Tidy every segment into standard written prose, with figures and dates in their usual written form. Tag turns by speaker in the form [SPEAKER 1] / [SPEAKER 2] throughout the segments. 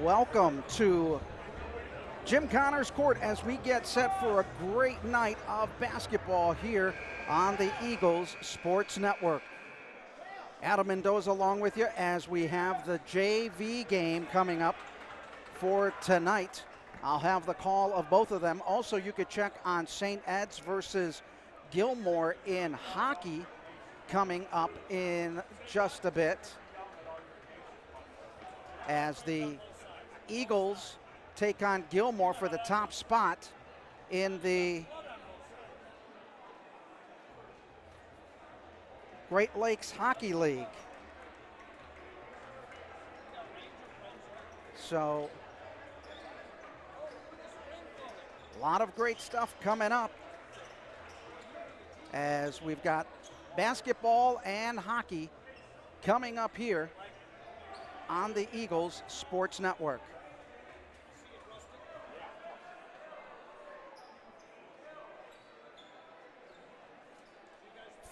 [SPEAKER 1] welcome to Jim Connors Court as we get set for a great night of basketball here on the Eagles Sports Network. Adam Mendoza along with you as we have the JV game coming up for tonight. I'll have the call of both of them. Also, you could check on St. Ed's versus Gilmore in hockey coming up in just a bit, as the Eagles take on Gilmore for the top spot in the Great Lakes Hockey League. So, a lot of great stuff coming up as we've got basketball and hockey coming up here on the Eagles Sports Network.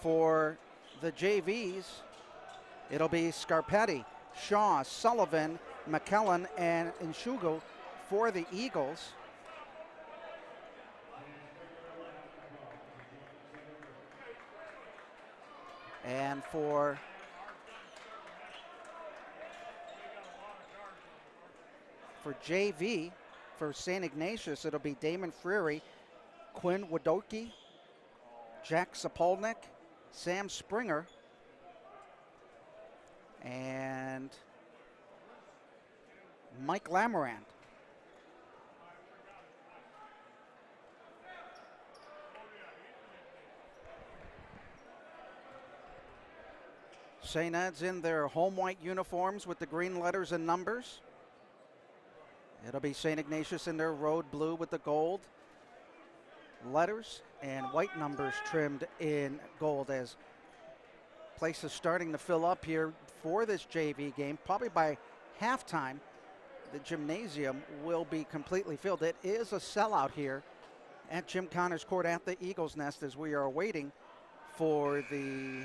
[SPEAKER 1] For the JVs, it'll be Scarpetti, Shaw, Sullivan, McKellen, and Inshugo for the Eagles. And for JV, for St. Ignatius, it'll be Damon Freary, Quinn Wadoki, Jack Sapolnik, Sam Springer, and Mike Lamarand. St. Ed's in their home white uniforms with the green letters and numbers. It'll be St. Ignatius in their road blue with the gold letters and white numbers trimmed in gold, as places starting to fill up here for this JV game. Probably by halftime, the gymnasium will be completely filled. It is a sellout here at Jim Connors Court at the Eagles Nest as we are waiting for the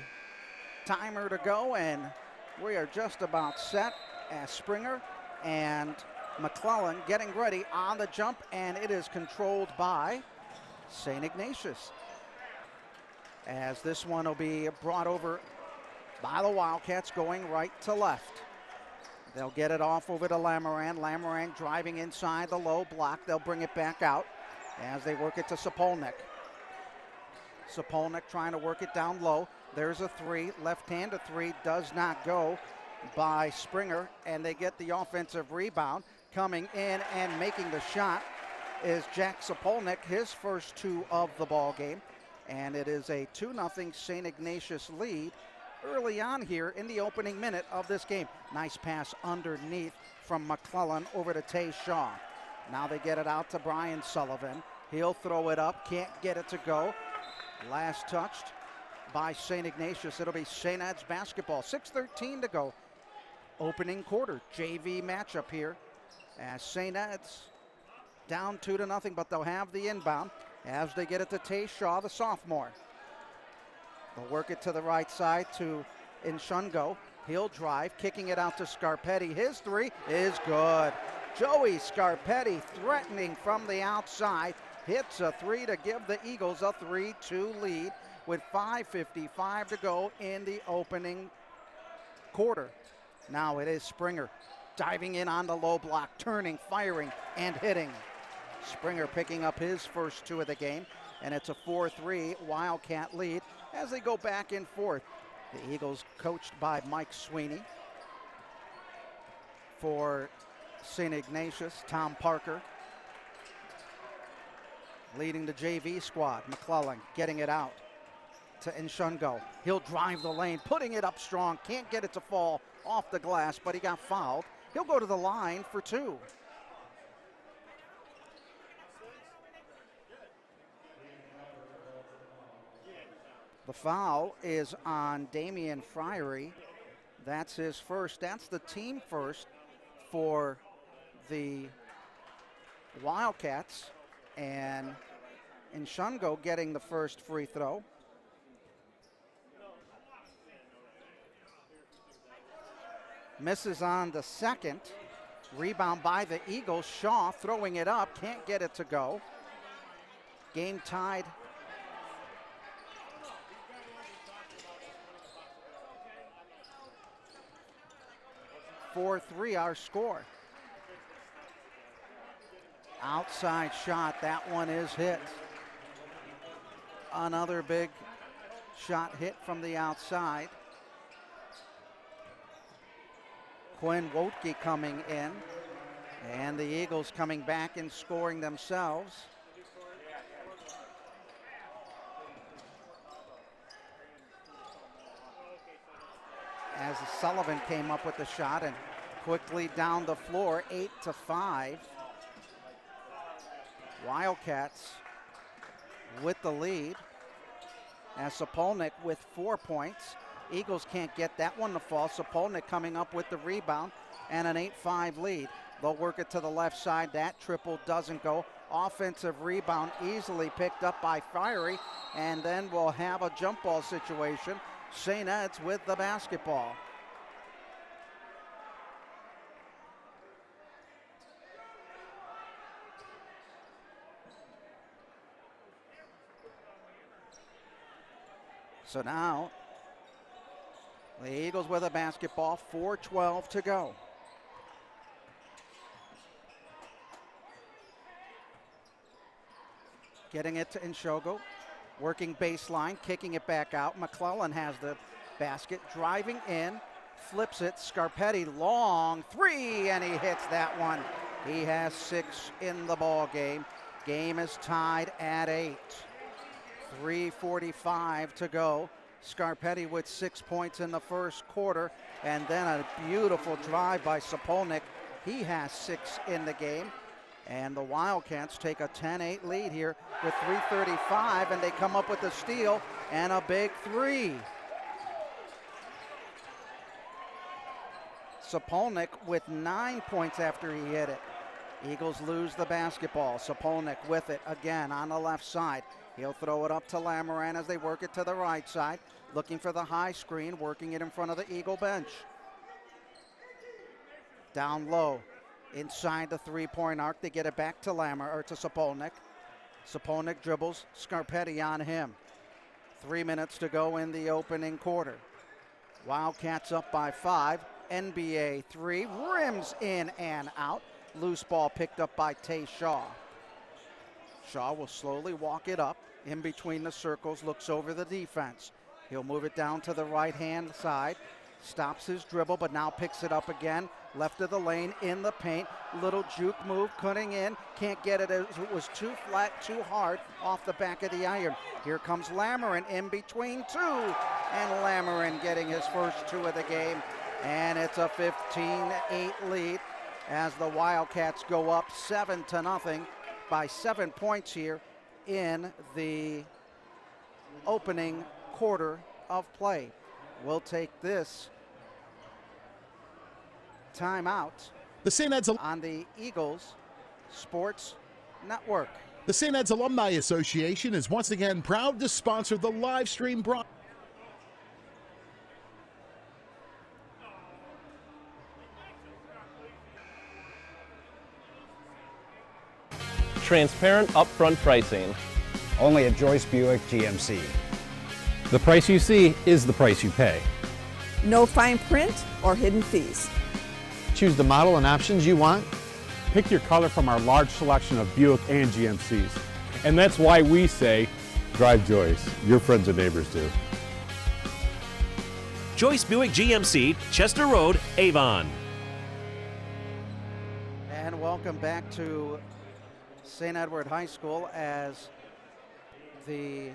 [SPEAKER 1] timer to go, and we are just about set as Springer and McClellan getting ready on the jump, and it is controlled by St. Ignatius, as this one will be brought over by the Wildcats going right to left. They'll get it off over to Lamarand. Lamarand driving inside the low block. They'll bring it back out as they work it to Sapolnik. Sapolnik trying to work it down low. There's a three, left-handed three, does not go by Springer, and they get the offensive rebound. Coming in and making the shot is Jack Sapolnik, his first two of the ball game, and it is a 2-0 St. Ignatius lead early on here in the opening minute of this game. Nice pass underneath from McClellan over to Tay Shaw. Now they get it out to Brian Sullivan. He'll throw it up, can't get it to go. Last touched by St. Ignatius. It'll be St. Ed's basketball. 6:13 to go. Opening quarter, JV matchup here as St. Ed's down 2-0, but they'll have the inbound as they get it to Tay Shaw, the sophomore. They'll work it to the right side to Inshungo. He'll drive, kicking it out to Scarpetti. His three is good. Joey Scarpetti threatening from the outside. Hits a three to give the Eagles a 3-2 lead with 5:55 to go in the opening quarter. Now it is Springer diving in on the low block, turning, firing, and hitting. Springer picking up his first two of the game, and it's a 4-3 Wildcat lead as they go back and forth. The Eagles coached by Mike Sweeney. For St. Ignatius, Tom Parker leading the JV squad. McClellan getting it out to Inshungo. He'll drive the lane, putting it up strong. Can't get it to fall off the glass, but he got fouled. He'll go to the line for two. The foul is on Damian Friery. That's his first. That's the team first for the Wildcats. And Inshungo getting the first free throw. Misses on the second. Rebound by the Eagles. Shaw throwing it up, can't get it to go. Game tied. (4-3) our score. Outside shot, that one is hit. Another big shot hit from the outside. Quinn Wotke coming in, and the Eagles coming back and scoring themselves. As Sullivan came up with the shot and quickly down the floor, 8-5. Wildcats with the lead. As Sapolnik with 4 points. Eagles can't get that one to fall. Sapolnik coming up with the rebound and an 8-5 lead. They'll work it to the left side. That triple doesn't go. Offensive rebound easily picked up by Fiery, and then we'll have a jump ball situation. St. Ed's with the basketball. So now, the Eagles with a basketball, 4:12 to go. Getting it to Inshogo, working baseline, kicking it back out. McClellan has the basket, driving in, flips it. Scarpetti, long three, and he hits that one. He has 6 in the ball game. Game is tied at 8. 3:45 to go. Scarpetti with 6 points in the first quarter, and then a beautiful drive by Sapolnik. He has 6 in the game, and the Wildcats take a 10-8 lead here with 3:35, and they come up with a steal and a big three. Sapolnik with 9 points after he hit it. Eagles lose the basketball. Sapolnik with it again on the left side. He'll throw it up to Lamoran as they work it to the right side, looking for the high screen, working it in front of the Eagle bench. Down low, inside the three-point arc, they get it back to to Sapolnik. Sapolnik dribbles, Scarpetti on him. 3 minutes to go in the opening quarter. Wildcats up by 5. NBA three, rims in and out. Loose ball picked up by Tay Shaw. Shaw will slowly walk it up in between the circles, looks over the defense. He'll move it down to the right-hand side, stops his dribble, but now picks it up again, left of the lane, in the paint. Little juke move, cutting in, can't get it as it was too flat, too hard off the back of the iron. Here comes Lamoran in between two, and Lamoran getting his first 2 of the game, and it's a 15-8 lead as the Wildcats go up 7-0 by 7 points here in the opening quarter of play. We'll take this timeout
[SPEAKER 2] the St. Ed's
[SPEAKER 1] on the Eagles Sports Network.
[SPEAKER 2] The St. Ed's Alumni Association is once again proud to sponsor the live stream broadcast.
[SPEAKER 3] Transparent upfront pricing.
[SPEAKER 4] Only at Joyce Buick GMC.
[SPEAKER 5] The price you see is the price you pay.
[SPEAKER 6] No fine print or hidden fees.
[SPEAKER 7] Choose the model and options you want.
[SPEAKER 8] Pick your color from our large selection of Buick and GMCs. And that's why we say, drive Joyce. Your friends and neighbors do.
[SPEAKER 9] Joyce Buick GMC, Chester Road, Avon.
[SPEAKER 1] And welcome back to St. Edward High School as the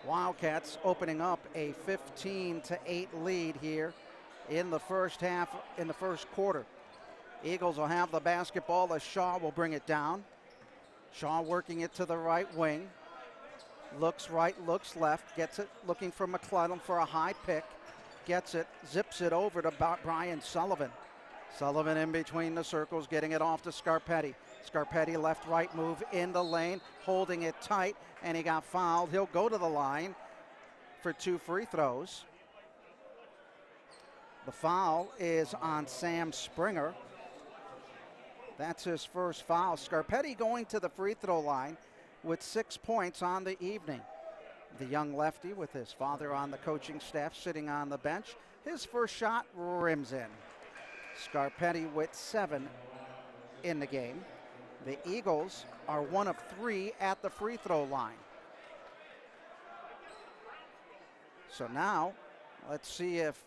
[SPEAKER 1] Wildcats opening up a 15-8 lead here in the first half, in the first quarter. Eagles will have the basketball as Shaw will bring it down. Shaw working it to the right wing. Looks right, looks left, gets it, looking for McClellan for a high pick. Gets it, zips it over to Brian Sullivan. Sullivan in between the circles, getting it off to Scarpetti. Scarpetti left-right move in the lane, holding it tight, and he got fouled. He'll go to the line for 2 free throws. The foul is on Sam Springer. That's his first foul. Scarpetti going to the free throw line with 6 points on the evening. The young lefty with his father on the coaching staff sitting on the bench. His first shot rims in. Scarpetti with 7 in the game. The Eagles are 1 of 3 at the free throw line. So now, let's see if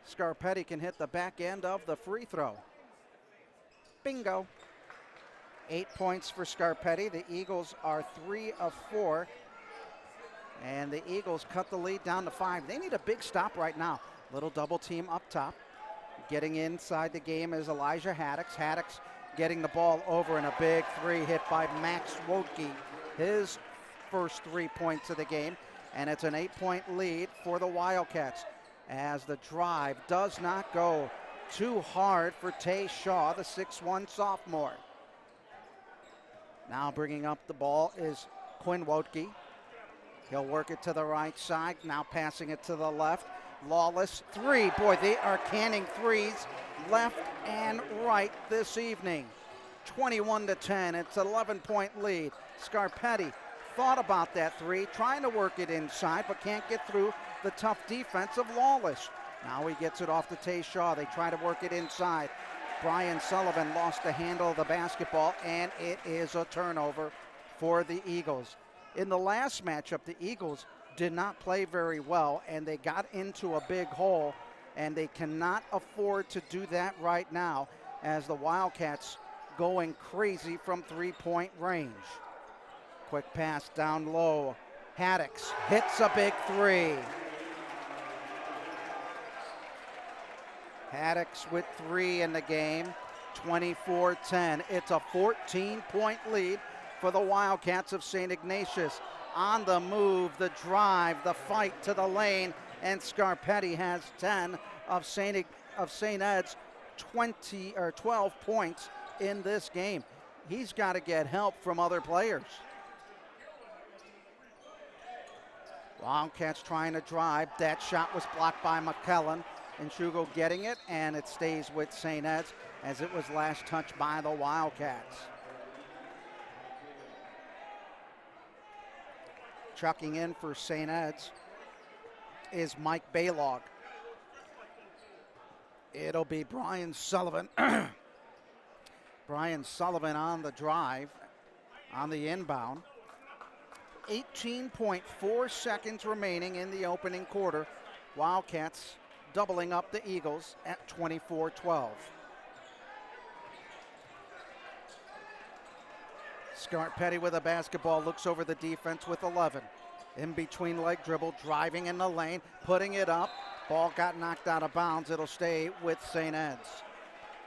[SPEAKER 1] Scarpetti can hit the back end of the free throw. Bingo. 8 points for Scarpetti. The Eagles are 3 of 4. And the Eagles cut the lead down to 5. They need a big stop right now. Little double team up top. Getting inside the game is Elijah Haddix. Haddix getting the ball over, and a big 3 hit by Max Wodke. His first 3 points of the game. And it's an 8-point lead for the Wildcats as the drive does not go too hard for Tay Shaw, the 6'1 sophomore. Now bringing up the ball is Quinn Wodke. He'll work it to the right side, now passing it to the left. Lawless 3. Boy, they are canning threes left and right this evening. 21-10, it's an 11-point lead. Scarpetti thought about that 3, trying to work it inside, but can't get through the tough defense of Lawless. Now he gets it off to Tay Shaw. They try to work it inside. Brian Sullivan lost the handle of the basketball, and it is a turnover for the Eagles. In the last matchup, the Eagles did not play very well, and they got into a big hole, and they cannot afford to do that right now as the Wildcats going crazy from 3-point range. Quick pass down low. Haddix hits a big 3. Haddix with 3 in the game, 24-10. It's a 14-point lead for the Wildcats of St. Ignatius. On the move, the drive, the fight to the lane, and Scarpetti has 10 of St. Ed's 12 points in this game. He's got to get help from other players. Wildcats trying to drive. That shot was blocked by McKellen. And Shugo getting it, and it stays with St. Ed's as it was last touched by the Wildcats. Chucking in for St. Ed's is Mike Baylog. It'll be Brian Sullivan. Brian Sullivan on the drive, on the inbound. 18.4 seconds remaining in the opening quarter. Wildcats doubling up the Eagles at 24-12. Scarpetti with a basketball, looks over the defense with 11. In between leg dribble, driving in the lane, putting it up. Ball got knocked out of bounds. It'll stay with St. Ed's.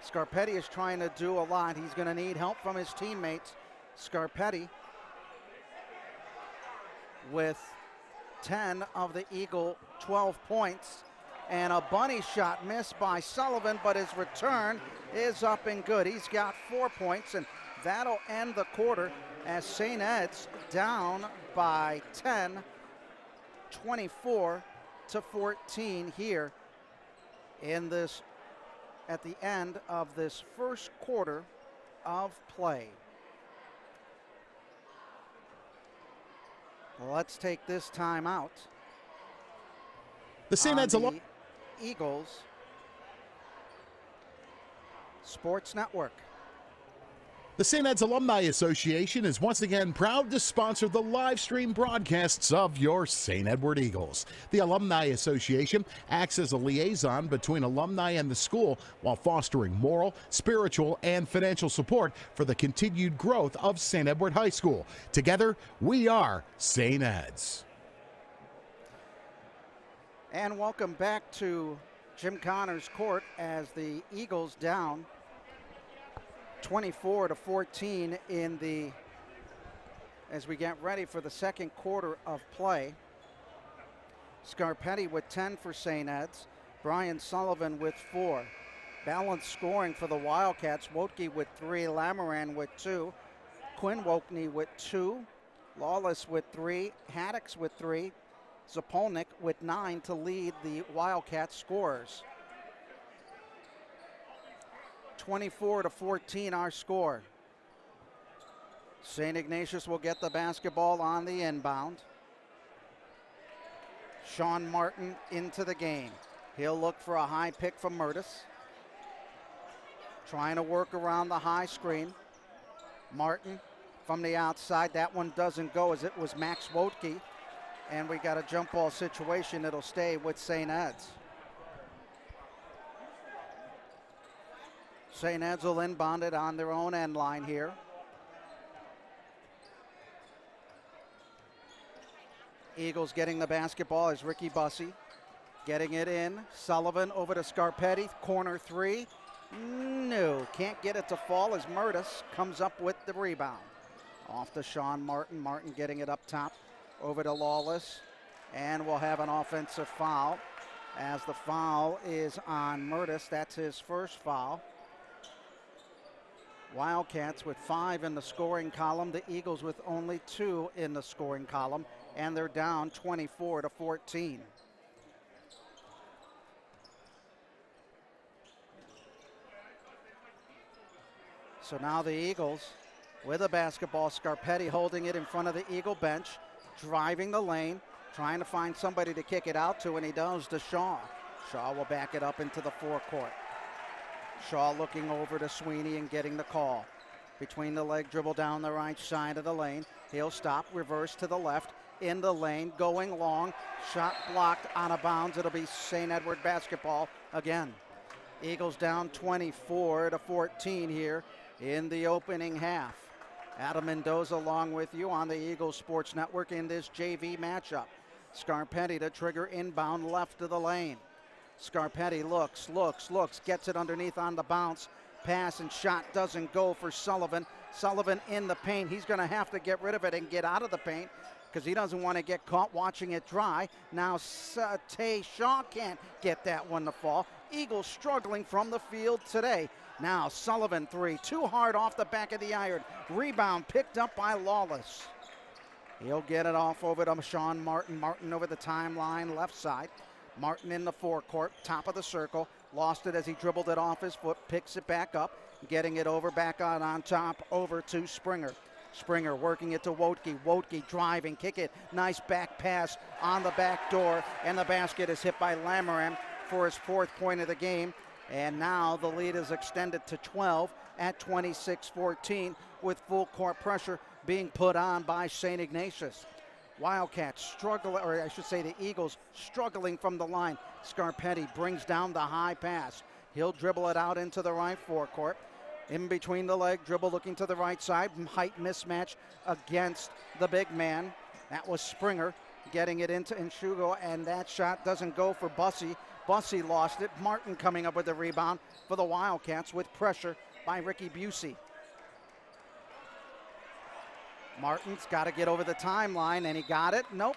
[SPEAKER 1] Scarpetti is trying to do a lot. He's going to need help from his teammates. Scarpetti with 10 of the Eagle 12 points. And a bunny shot missed by Sullivan, but his return is up and good. He's got 4 points, and that'll end the quarter as St. Ed's down by 10, 24-14 here in this, at the end of this first quarter of play. Let's take this time out.
[SPEAKER 2] The St. Ed's Alumni
[SPEAKER 1] Eagles Sports Network.
[SPEAKER 2] The St. Ed's Alumni Association is once again proud to sponsor the live stream broadcasts of your St. Edward Eagles. The Alumni Association acts as a liaison between alumni and the school while fostering moral, spiritual, and financial support for the continued growth of St. Edward High School. Together, we are St. Ed's.
[SPEAKER 1] And welcome back to Jim Connors Court as the Eagles down 24-14 in the, as we get ready for the second quarter of play. Scarpetti with 10 for St. Ed's. Brian Sullivan with 4. Balanced scoring for the Wildcats. Wodke with 3. Lamoran with 2. Quinn Wokney with 2. Lawless with 3. Haddix with 3. Zapolnik with 9 to lead the Wildcats scorers. 24-14 our score. St. Ignatius will get the basketball on the inbound. Sean Martin into the game. He'll look for a high pick from Murtis. Trying to work around the high screen. Martin from the outside. That one doesn't go as it was Max Wotke. And we got a jump ball situation. It'll stay with St. Ed's. St. Ed's will inbound it on their own end line here. Eagles getting the basketball is Ricky Bussey. Getting it in. Sullivan over to Scarpetti. Corner three. No, can't get it to fall as Murtis comes up with the rebound. Off to Sean Martin. Martin getting it up top over to Lawless. And we'll have an offensive foul as the foul is on Murtis. That's his first foul. Wildcats with 5 in the scoring column. The Eagles with only 2 in the scoring column. And they're down 24-14. So now the Eagles with a basketball. Scarpetti holding it in front of the Eagle bench, driving the lane, trying to find somebody to kick it out to, and he does to Shaw. Shaw will back it up into the forecourt. Shaw looking over to Sweeney and getting the call. Between the leg dribble down the right side of the lane. He'll stop, reverse to the left, in the lane, going long. Shot blocked, out of bounds. It'll be St. Edward basketball again. Eagles down 24-14 here in the opening half. Adam Mendoza along with you on the Eagles Sports Network in this JV matchup. Scarpetti to trigger inbound left of the lane. Scarpetti looks, gets it underneath on the bounce. Pass and shot doesn't go for Sullivan. Sullivan in the paint. He's going to have to get rid of it and get out of the paint because he doesn't want to get caught watching it dry. Now Tay Shaw can't get that one to fall. Eagles struggling from the field today. Now Sullivan three, too hard off the back of the iron. Rebound picked up by Lawless. He'll get it off over to Sean Martin. Martin over the timeline left side. Martin in the forecourt, top of the circle. Lost it as he dribbled it off his foot, picks it back up, getting it over back on top over to Springer. Springer working it to Wotke. Wotke driving, kick it. Nice back pass on the back door, and the basket is hit by Lamoran for his 4th point of the game. And now the lead is extended to 12 at 26-14 with full court pressure being put on by St. Ignatius. Wildcats struggle, or I should say the Eagles struggling from the line. Scarpetti brings down the high pass. He'll dribble it out into the right forecourt. In between the leg, dribble looking to the right side. Height mismatch against the big man. That was Springer getting it into Inshugo, and that shot doesn't go for Bussey. Bussey lost it. Martin coming up with the rebound for the Wildcats with pressure by Ricky Busey. Martin's got to get over the timeline, and he got it. Nope.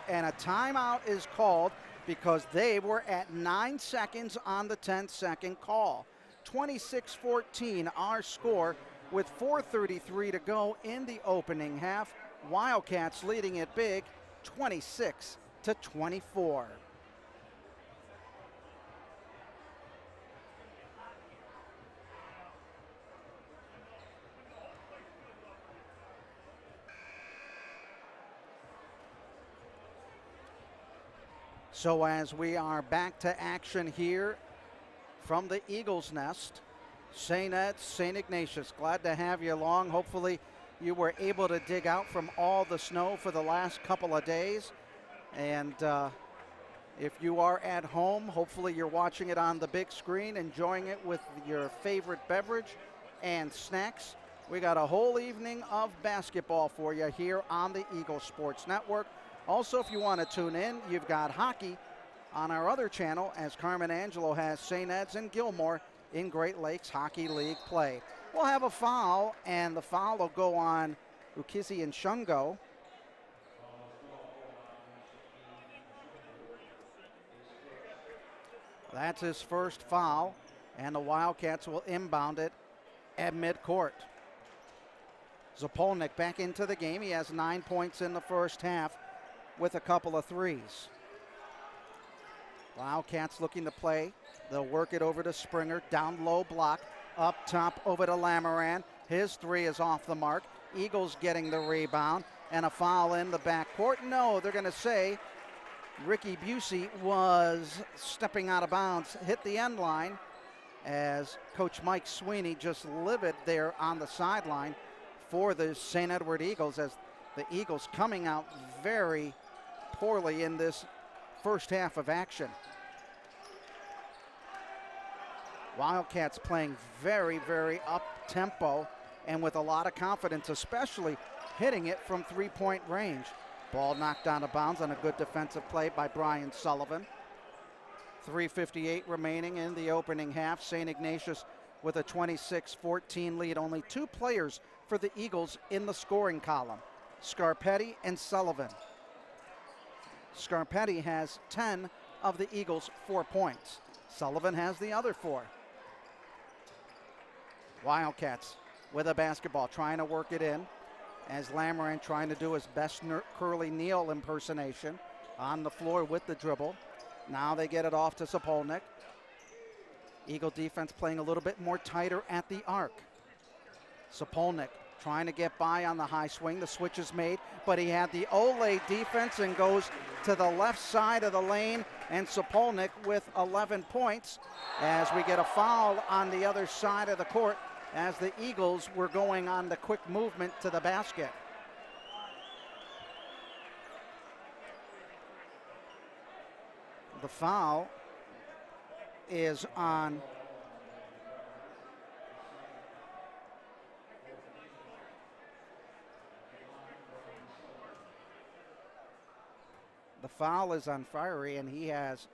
[SPEAKER 1] And a timeout is called because they were at 9 seconds on the 10-second call. 26-14 our score with 4:33 to go in the opening half. Wildcats leading it big, 26-24. So as we are back to action here from the Eagles Nest, St. Ed's, St. Ignatius, glad to have you along. Hopefully you were able to dig out from all the snow for the last couple of days. And if you are at home, hopefully you're watching it on the big screen, enjoying it with your favorite beverage and snacks. We got a whole evening of basketball for you here on the Eagles Sports Network. Also, if you want to tune in, you've got hockey on our other channel as Carmen Angelo has St. Ed's and Gilmore in Great Lakes Hockey League play. We'll have a foul, and the foul will go on Ukizi and Shungo. That's his first foul, and the Wildcats will inbound it at midcourt. Zapolnik back into the game. He has 9 points in the first half with a couple of threes. Wildcats looking to play. They'll work it over to Springer. Down low block. Up top over to Lamoran. His three is off the mark. Eagles getting the rebound. And a foul in the backcourt. No, they're going to say Ricky Busey was stepping out of bounds. Hit the end line as Coach Mike Sweeney just livid there on the sideline for the St. Edward Eagles, as the Eagles coming out very poorly in this first half of action. Wildcats playing very, very up-tempo and with a lot of confidence, especially hitting it from three-point range. Ball knocked out of bounds on a good defensive play by Brian Sullivan. 3:58 remaining in the opening half. St. Ignatius with a 26-14 lead. Only two players for the Eagles in the scoring column, Scarpetti and Sullivan. Scarpetti has 10 of the Eagles' 4 points. Sullivan has the other 4. Wildcats with a basketball, trying to work it in, as Lamoran trying to do his best Curly Neal impersonation on the floor with the dribble. Now they get it off to Sapolnik. Eagle defense playing a little bit more tighter at the arc. Sapolnik trying to get by on the high swing. The switch is made, but he had the Ole defense and goes to the left side of the lane, and Sapolnik with 11 points as we get a foul on the other side of the court as the Eagles were going on the quick movement to the basket. The foul is on Fiery, and he has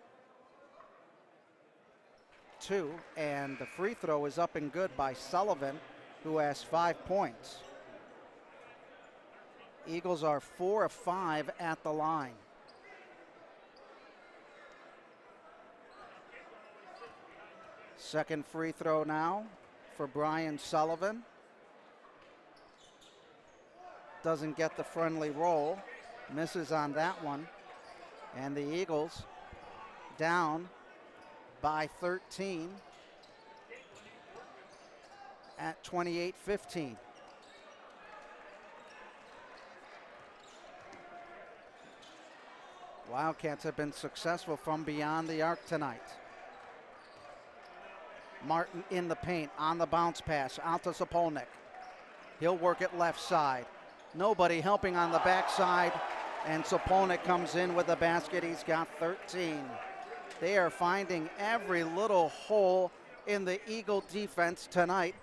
[SPEAKER 1] 2, and the free throw is up and good by Sullivan, who has 5 points. Eagles are 4 of 5 at the line. Second free throw now for Brian Sullivan. Doesn't get the friendly roll. Misses on that one. And the Eagles down by 13 at 28-15. Wildcats have been successful from beyond the arc tonight. Martin in the paint on the bounce pass out to Sapolnik. He'll work it left side. Nobody helping on the backside, and Sapolnik comes in with the basket. He's got 13. They are finding every little hole in the Eagle defense tonight,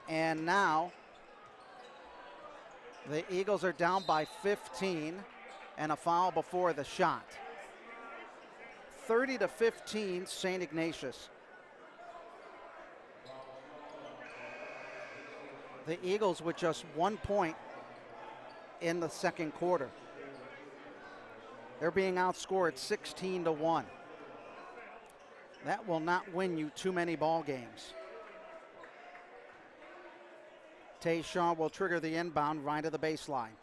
[SPEAKER 1] and now the Eagles are down by 15 and a foul before the shot. 30-15 St. Ignatius. The Eagles with just 1 point in the second quarter. They're being outscored 16-1. That will not win you too many ball games. Tayshaw will trigger the inbound right to the baseline.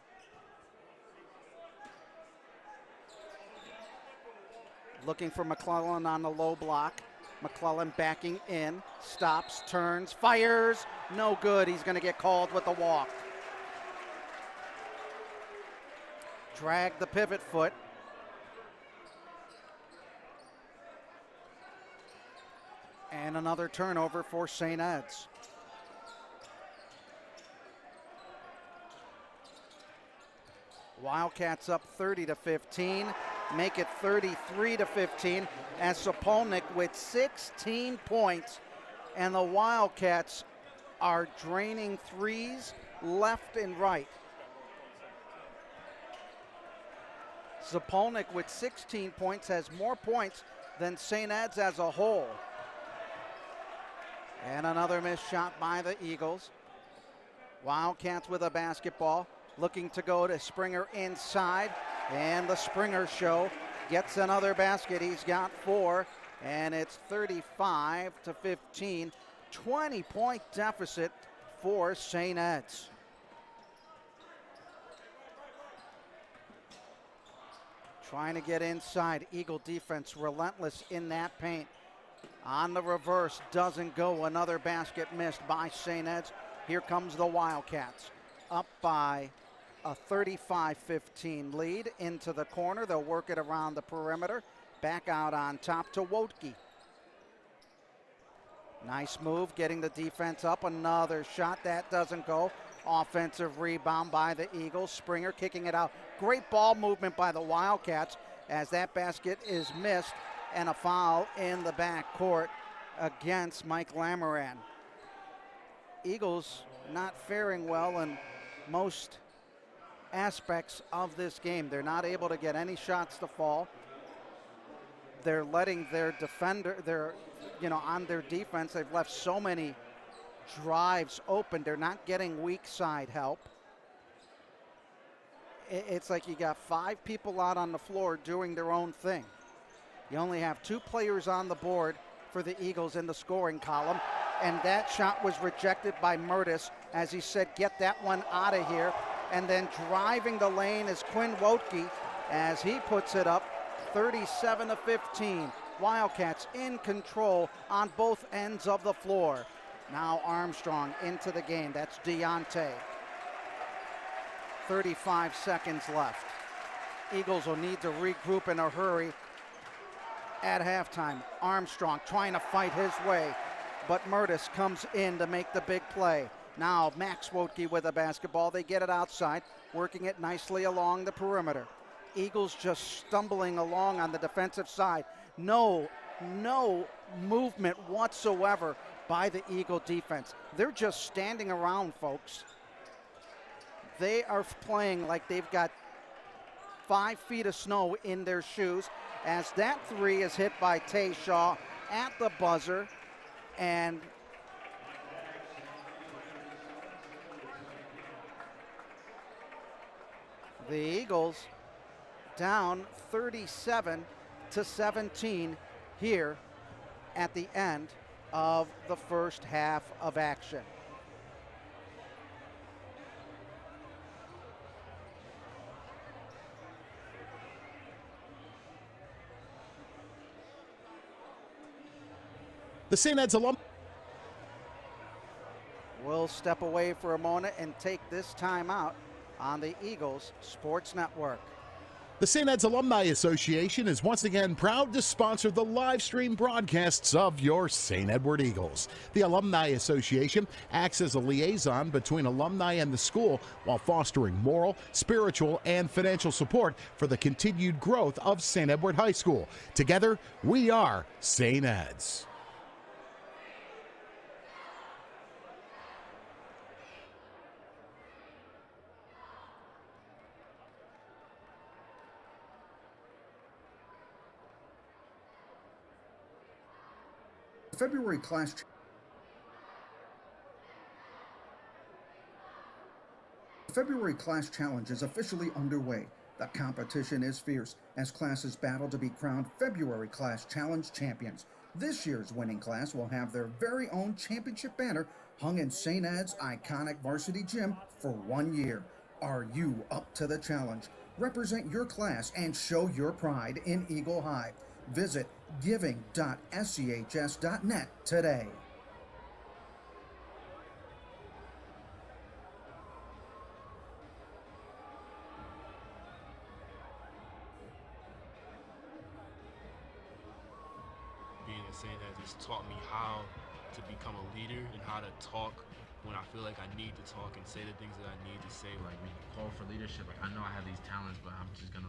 [SPEAKER 1] Looking for McClellan on the low block. McClellan backing in, stops, turns, fires. No good. He's going to get called with a walk. Drag the pivot foot. And another turnover for St. Ed's. Wildcats up 30-15. Make it 33-15 as Sapolnik with 16 points, and the Wildcats are draining threes left and right. Sapolnik with 16 points has more points than St. Ed's as a whole. And another missed shot by the Eagles. Wildcats with a basketball, looking to go to Springer inside. And the Springer show gets another basket. He's got 4, and it's 35-15. 20-point deficit for St. Ed's. trying to get inside. Eagle defense relentless in that paint. On the reverse, doesn't go. Another basket missed by St. Ed's. Here comes the Wildcats, up by a 35-15 lead into the corner. They'll work it around the perimeter. Back out on top to Wotke. Nice move, getting the defense up. Another shot, that doesn't go. Offensive rebound by the Eagles. Springer kicking it out. Great ball movement by the Wildcats as that basket is missed, and a foul in the back court against Mike Lamoran. Eagles not faring well in most aspects of this game. They're not able to get any shots to fall. They're letting their defender, on their defense, they've left so many drives open. They're not getting weak side help. It's like you got 5 people out on the floor doing their own thing. You only have 2 players on the board for the Eagles in the scoring column, and that shot was rejected by Mertis as he said, get that one out of here. And then driving the lane is Quinn Wotke as he puts it up 37-15. Wildcats in control on both ends of the floor. Now Armstrong into the game. That's Deontay. 35 seconds left. Eagles will need to regroup in a hurry at halftime. Armstrong trying to fight his way, but Mertis comes in to make the big play. Now Max Wotke with a basketball. They get it outside, working it nicely along the perimeter. Eagles just stumbling along on the defensive side. No movement whatsoever by the Eagle defense. They're just standing around, folks. They are playing like they've got 5 feet of snow in their shoes as that 3 is hit by Tay Shaw at the buzzer, and the Eagles down 37-17 here at the end of the first half of action.
[SPEAKER 2] The St. Ed's alum.
[SPEAKER 1] We'll step away for a moment and take this time out on the Eagles Sports Network.
[SPEAKER 2] The St. Ed's Alumni Association is once again proud to sponsor the live stream broadcasts of your St. Edward Eagles. The Alumni Association acts as a liaison between alumni and the school while fostering moral, spiritual, and financial support for the continued growth of St. Edward High School. Together, we are St. Ed's.
[SPEAKER 3] February class challenge is officially underway. The competition is fierce as classes battle to be crowned February class challenge champions. This year's winning class will have their very own championship banner hung in St. Ed's iconic varsity gym for 1 year. Are you up to the challenge? Represent your class and show your pride in Eagle High. Visit giving.schs.net today.
[SPEAKER 10] Being in St. Ed's has taught me how to become a leader and how to talk when I feel like I need to talk and say the things that I need to say.
[SPEAKER 11] Like, we call for leadership. Like, I know I have these talents, but I'm just gonna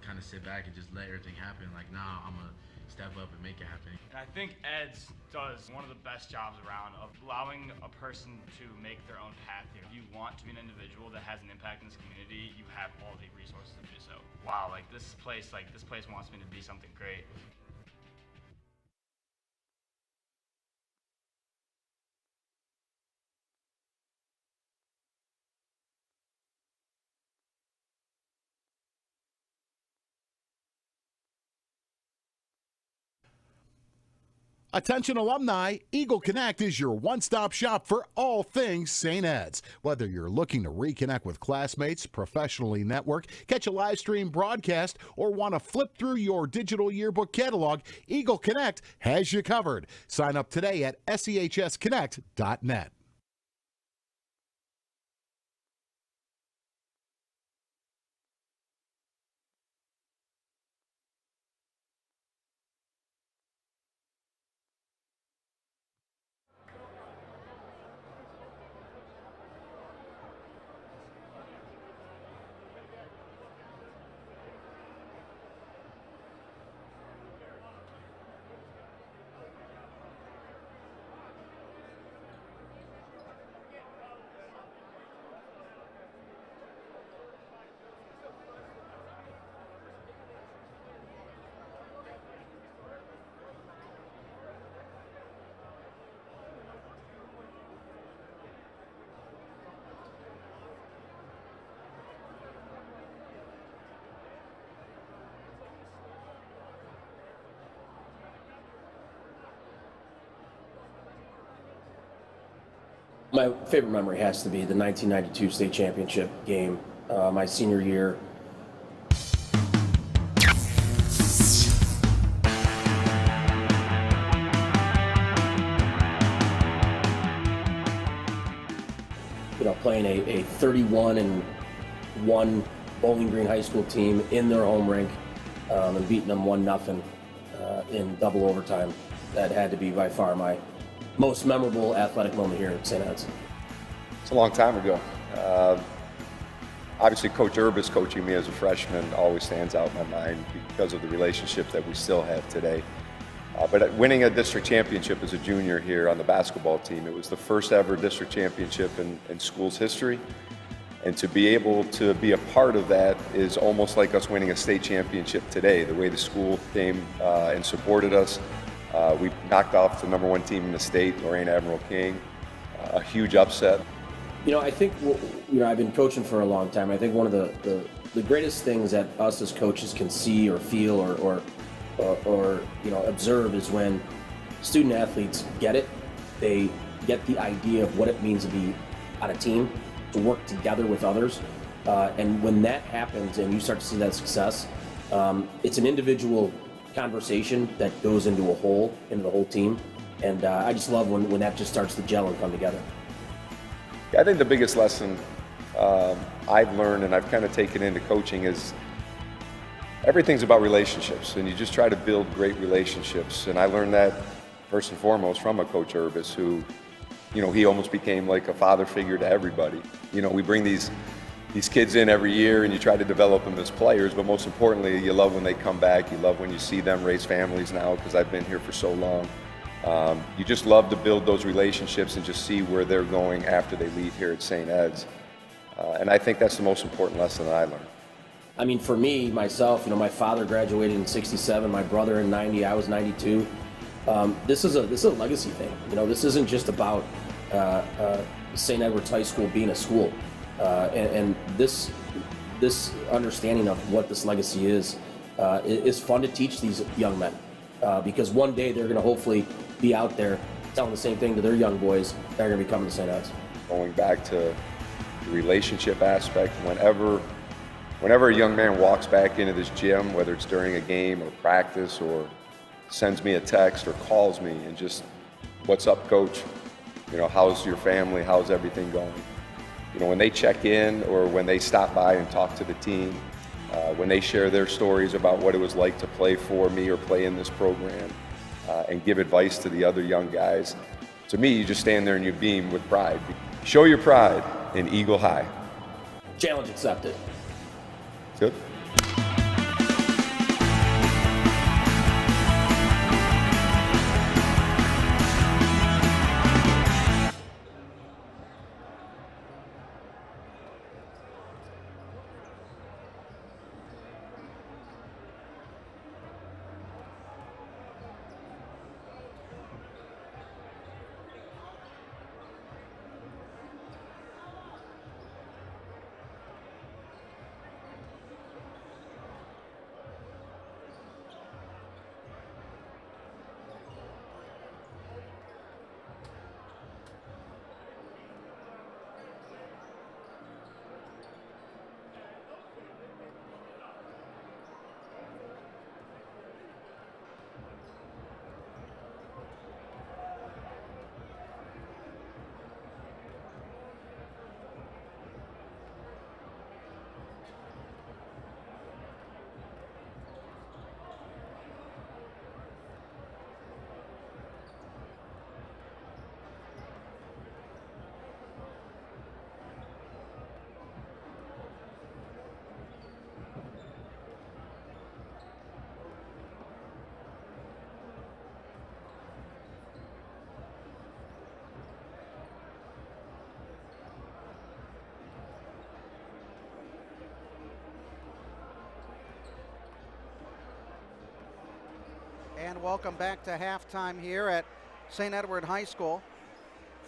[SPEAKER 11] kind of sit back and just let everything happen. Like, now I'm gonna step up and make it happen.
[SPEAKER 12] And I think Ed's does one of the best jobs around of allowing a person to make their own path here. If you want to be an individual that has an impact in this community, you have all the resources to do so. Wow, this place wants me to be something great.
[SPEAKER 2] Attention alumni, Eagle Connect is your one-stop shop for all things St. Ed's. Whether you're looking to reconnect with classmates, professionally network, catch a live stream broadcast, or want to flip through your digital yearbook catalog, Eagle Connect has you covered. Sign up today at sehsconnect.net.
[SPEAKER 13] My favorite memory has to be the 1992 state championship game, my senior year. You know, playing a 31-1 Bowling Green High School team in their home rink and beating them 1-0 in double overtime. That had to be by far my most memorable athletic moment here at St. Ed's.
[SPEAKER 14] It's a long time ago. Obviously, Coach Urbis coaching me as a freshman always stands out in my mind because of the relationship that we still have today. But winning a district championship as a junior here on the basketball team, it was the first ever district championship in school's history. And to be able to be a part of that is almost like us winning a state championship today. The way the school came and supported us. We knocked off the #1 team in the state, Lorraine Admiral King, a huge upset.
[SPEAKER 13] You know, I think, you know, I've been coaching for a long time. I think one of the greatest things that us as coaches can see or feel or you know, observe is when student athletes get it. They get the idea of what it means to be on a team, to work together with others. And when that happens and you start to see that success, it's an individual conversation that goes into the whole team. And I just love when that just starts to gel and come together.
[SPEAKER 14] I think the biggest lesson I've learned and I've kind of taken into coaching is everything's about relationships, and you just try to build great relationships. And I learned that first and foremost from a Coach Urbis, who, you know, he almost became like a father figure to everybody. You know, we bring these kids in every year and you try to develop them as players, but most importantly, you love when they come back. You love when you see them raise families now, because I've been here for so long. You just love to build those relationships and just see where they're going after they leave here at St. Ed's. And I think that's the most important lesson that I learned.
[SPEAKER 13] I mean, for me, myself, you know, my father graduated in '67, my brother in '90, I was '92. This is a legacy thing. You know, this isn't just about St. Edward's High School being a school. And this understanding of what this legacy is fun to teach these young men, because one day they're going to hopefully be out there telling the same thing to their young boys that are going to be coming to St. Ed's.
[SPEAKER 14] Going back to the relationship aspect, whenever a young man walks back into this gym, whether it's during a game or practice, or sends me a text or calls me and just, "What's up, coach? You know, how's your family? How's everything going?" You know, when they check in or when they stop by and talk to the team, when they share their stories about what it was like to play for me or play in this program, and give advice to the other young guys, to me, you just stand there and you beam with pride. Show your pride in Eagle High.
[SPEAKER 13] Challenge accepted.
[SPEAKER 14] Good.
[SPEAKER 1] welcome back to halftime here at St. Edward High School.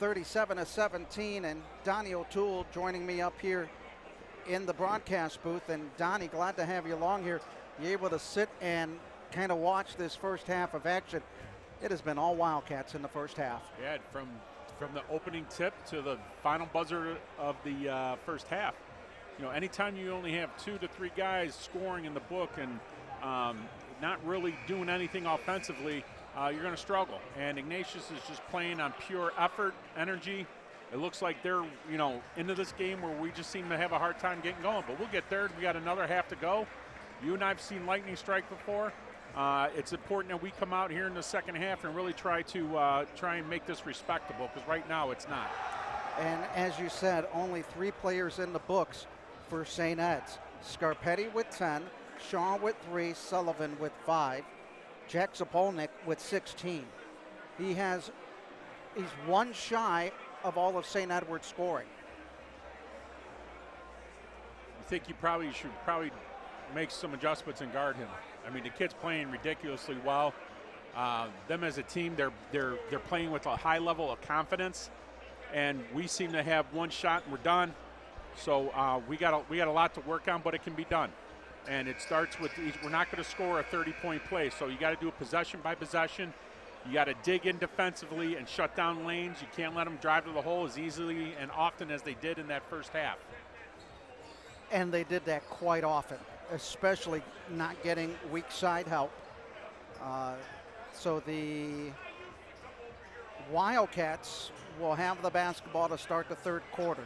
[SPEAKER 1] 37-17, and Donnie O'Toole joining me up here in the broadcast booth. And Donnie, glad to have you along here. You're able to sit and kind of watch this first half of action. It has been all Wildcats in the first half.
[SPEAKER 15] Yeah, from the opening tip to the final buzzer of the first half. You know, anytime you only have 2 to 3 guys scoring in the book and not really doing anything offensively, you're going to struggle. And Ignatius is just playing on pure effort, energy. It looks like they're, you know, into this game where we just seem to have a hard time getting going. But we'll get there. We got another half to go. You and I have seen lightning strike before. It's important that we come out here in the second half and really try and make this respectable, because right now it's not.
[SPEAKER 1] And as you said, only 3 players in the books for St. Ed's. Scarpetti with 10, Shaw with 3, Sullivan with 5, Jack Zapolnik with 16. He's one shy of all of St. Edward's scoring.
[SPEAKER 15] I think you should make some adjustments and guard him. I mean, the kid's playing ridiculously well. Them as a team, they're playing with a high level of confidence, and we seem to have one shot and we're done. So we got a lot to work on, but it can be done. And it starts with we're not going to score a 30-point play, so you got to do it possession by possession. You got to dig in defensively and shut down lanes. You can't let them drive to the hole as easily and often as they did in that first half.
[SPEAKER 1] And they did that quite often, especially not getting weak side help. So the Wildcats will have the basketball to start the third quarter.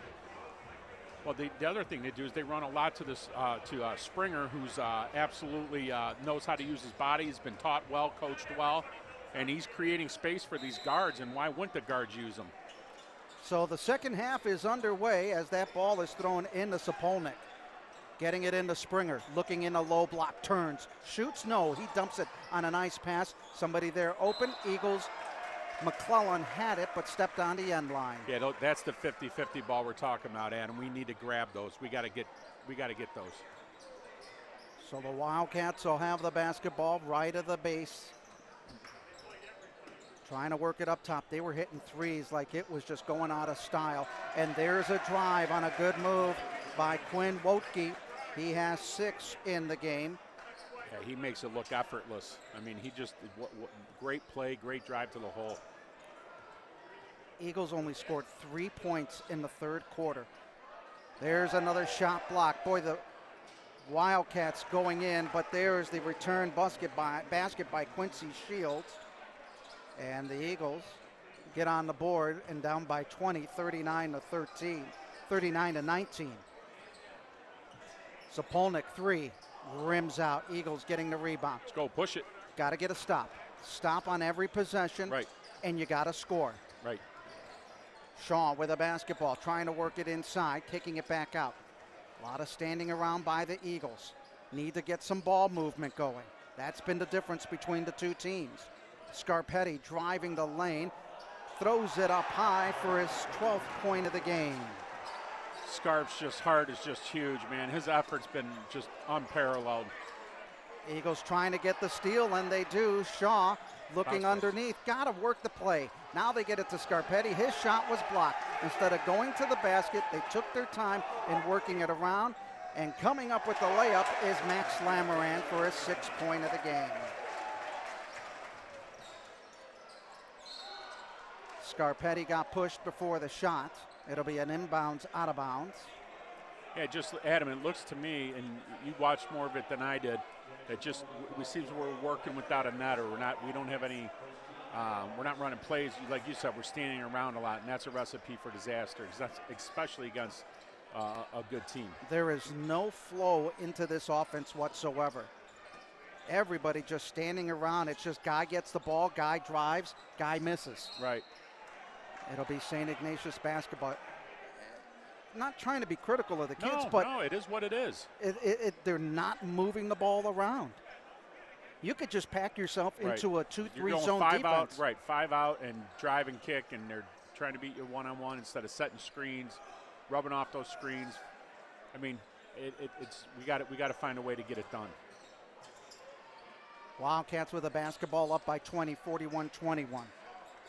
[SPEAKER 15] Well, the other thing they do is they run a lot to this to Springer, who's absolutely knows how to use his body. He's been taught well, coached well, and he's creating space for these guards. And why wouldn't the guards use them?
[SPEAKER 1] So the second half is underway as that ball is thrown into Sapolnik. Getting it into Springer, looking in a low block, turns, shoots, no, he dumps it on a nice pass. Somebody there open, Eagles. McClellan had it, but stepped on the end line.
[SPEAKER 15] Yeah, that's the 50-50 ball we're talking about, Adam. We need to grab those. We got to get those.
[SPEAKER 1] So the Wildcats will have the basketball right of the base. Trying to work it up top. They were hitting threes like it was just going out of style. And there's a drive on a good move by Quinn Wotke. He has 6 in the game.
[SPEAKER 15] Yeah, he makes it look effortless. I mean, he just great play, great drive to the hole.
[SPEAKER 1] Eagles only scored 3 points in the third quarter. There's another shot block. Boy, the Wildcats going in, but there's the return basket by Quincy Shields. And the Eagles get on the board and down by 20, 39-19. Sapolnik 3, rims out. Eagles getting the rebound.
[SPEAKER 15] Let's go, push it.
[SPEAKER 1] Got to get a stop. Stop on every possession.
[SPEAKER 15] Right.
[SPEAKER 1] And you got to score.
[SPEAKER 15] Right.
[SPEAKER 1] Shaw with a basketball, trying to work it inside, kicking it back out. A lot of standing around by the Eagles. Need to get some ball movement going. That's been the difference between the two teams. Scarpetti driving the lane, throws it up high for his 12th point of the game.
[SPEAKER 15] Scarp's heart is just huge, man. His effort's been just unparalleled.
[SPEAKER 1] Eagles trying to get the steal, and they do. Shaw looking underneath, got to work the play. Now they get it to Scarpetti. His shot was blocked. Instead of going to the basket, they took their time in working it around, and coming up with the layup is Max Lamoran for his 6th point of the game. Scarpetti got pushed before the shot. It'll be an inbounds, out of bounds.
[SPEAKER 15] Yeah, just Adam, it looks to me, and you watched more of it than I did, that just we seems we're working without a net, or we don't have any, we're not running plays. Like you said, we're standing around a lot, and that's a recipe for disaster, especially against a good team.
[SPEAKER 1] There is no flow into this offense whatsoever. Everybody just standing around. It's just guy gets the ball, guy drives, guy misses.
[SPEAKER 15] Right.
[SPEAKER 1] It'll be St. Ignatius basketball. Not trying to be critical of the kids, but
[SPEAKER 15] no, it is what it is.
[SPEAKER 1] They're not moving the ball around. You could just pack yourself into a 2-3 zone defense.
[SPEAKER 15] Out, right, 5 out and drive and kick, and they're trying to beat you one-on-one instead of setting screens, rubbing off those screens. I mean, we got to find a way to get it done.
[SPEAKER 1] Wildcats with a basketball up by 20, 41-21.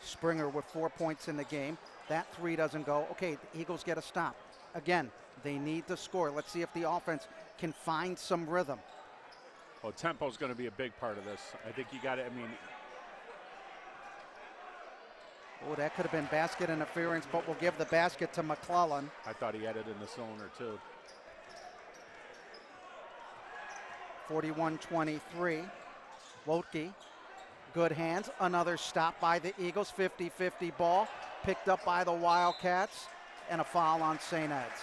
[SPEAKER 1] Springer with 4 points in the game. That three doesn't go. Okay, the Eagles get a stop. Again, they need to score. Let's see if the offense can find some rhythm.
[SPEAKER 15] Well, tempo is going to be a big part of this. I think you got to,
[SPEAKER 1] Oh, that could have been basket interference, but we'll give the basket to McClellan.
[SPEAKER 15] I thought he had it in the cylinder too.
[SPEAKER 1] 41-23. Wotke, good hands. Another stop by the Eagles. 50-50 ball picked up by the Wildcats, and a foul on St. Ed's.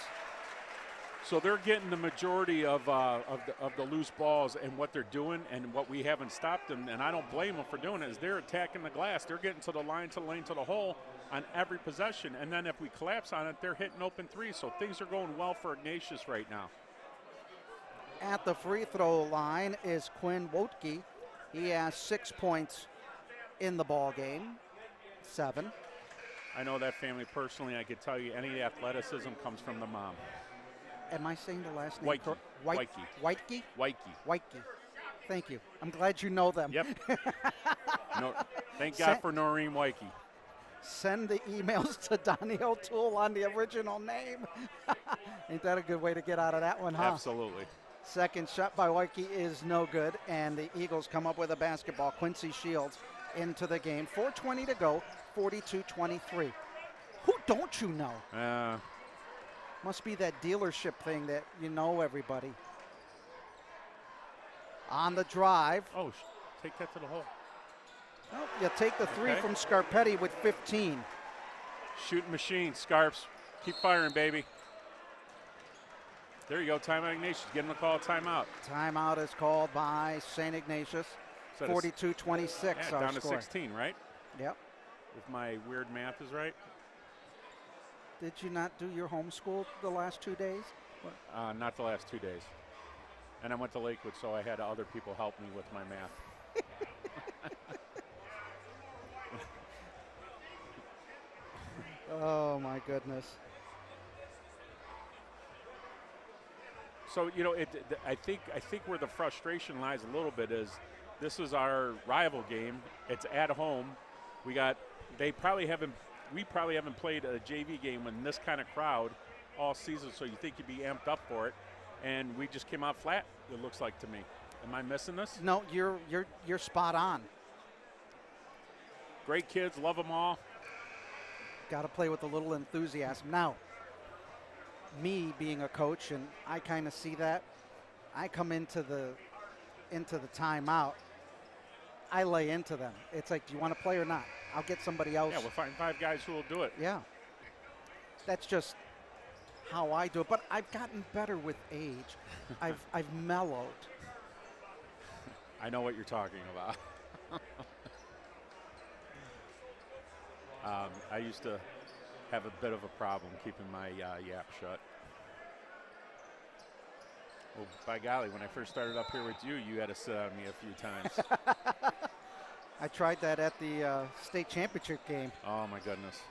[SPEAKER 15] So they're getting the majority of the loose balls, and what they're doing and what we haven't stopped them, and I don't blame them for doing it, is they're attacking the glass. They're getting to the line, to the lane, to the hole on every possession, and then if we collapse on it, they're hitting open threes. So things are going well for Ignatius right now.
[SPEAKER 1] At the free throw line is Quinn Wotke. He has 6 points in the ball game, 7.
[SPEAKER 15] I know that family personally. I could tell you any athleticism comes from the mom.
[SPEAKER 1] Am I saying the last name?
[SPEAKER 15] Whitey.
[SPEAKER 1] Whitey?
[SPEAKER 15] Whitey.
[SPEAKER 1] Whitey. Thank you. I'm glad you know them.
[SPEAKER 15] Yep. No, thank God for Noreen Whitey.
[SPEAKER 1] Send the emails to Donnie O'Toole on the original name. Ain't that a good way to get out of that one, huh?
[SPEAKER 15] Absolutely.
[SPEAKER 1] Second shot by Whitey is no good, and the Eagles come up with a basketball. Quincy Shields into the game. 4:20 to go, 42-23. Who don't you know? Must be that dealership thing that you know everybody. On the drive.
[SPEAKER 15] Oh, take that to the hole.
[SPEAKER 1] Well, you take the three from Scarpetti with 15.
[SPEAKER 15] Shooting machine, Scarps. Keep firing, baby. There you go, timeout Ignatius. Give him a call, timeout.
[SPEAKER 1] Timeout is called by St. Ignatius. 42-26
[SPEAKER 15] yeah,
[SPEAKER 1] our
[SPEAKER 15] down
[SPEAKER 1] score.
[SPEAKER 15] to 16, right?
[SPEAKER 1] Yep.
[SPEAKER 15] If my weird math is right.
[SPEAKER 1] Did you not do your homeschool the last 2 days?
[SPEAKER 15] Not the last 2 days. And I went to Lakewood, so I had other people help me with my math.
[SPEAKER 1] Oh, my goodness.
[SPEAKER 15] So, you know, I think where the frustration lies a little bit is this is our rival game. It's at home. We probably haven't played a JV game in this kind of crowd all season, so you think you'd be amped up for it. And we just came out flat, it looks like to me. Am I missing this?
[SPEAKER 1] No, you're spot on.
[SPEAKER 15] Great kids, love them all.
[SPEAKER 1] Got to play with a little enthusiasm. Now, me being a coach, and I kind of see that, I come into the timeout, I lay into them. It's like, do you want to play or not? I'll get somebody else.
[SPEAKER 15] Yeah, we'll find 5 guys who will do it.
[SPEAKER 1] Yeah. That's just how I do it. But I've gotten better with age. I've mellowed.
[SPEAKER 15] I know what you're talking about. I used to have a bit of a problem keeping my yap shut. Well, by golly, when I first started up here with you, you had to sit on me a few times.
[SPEAKER 1] I tried that at the state championship game.
[SPEAKER 15] Oh, my goodness.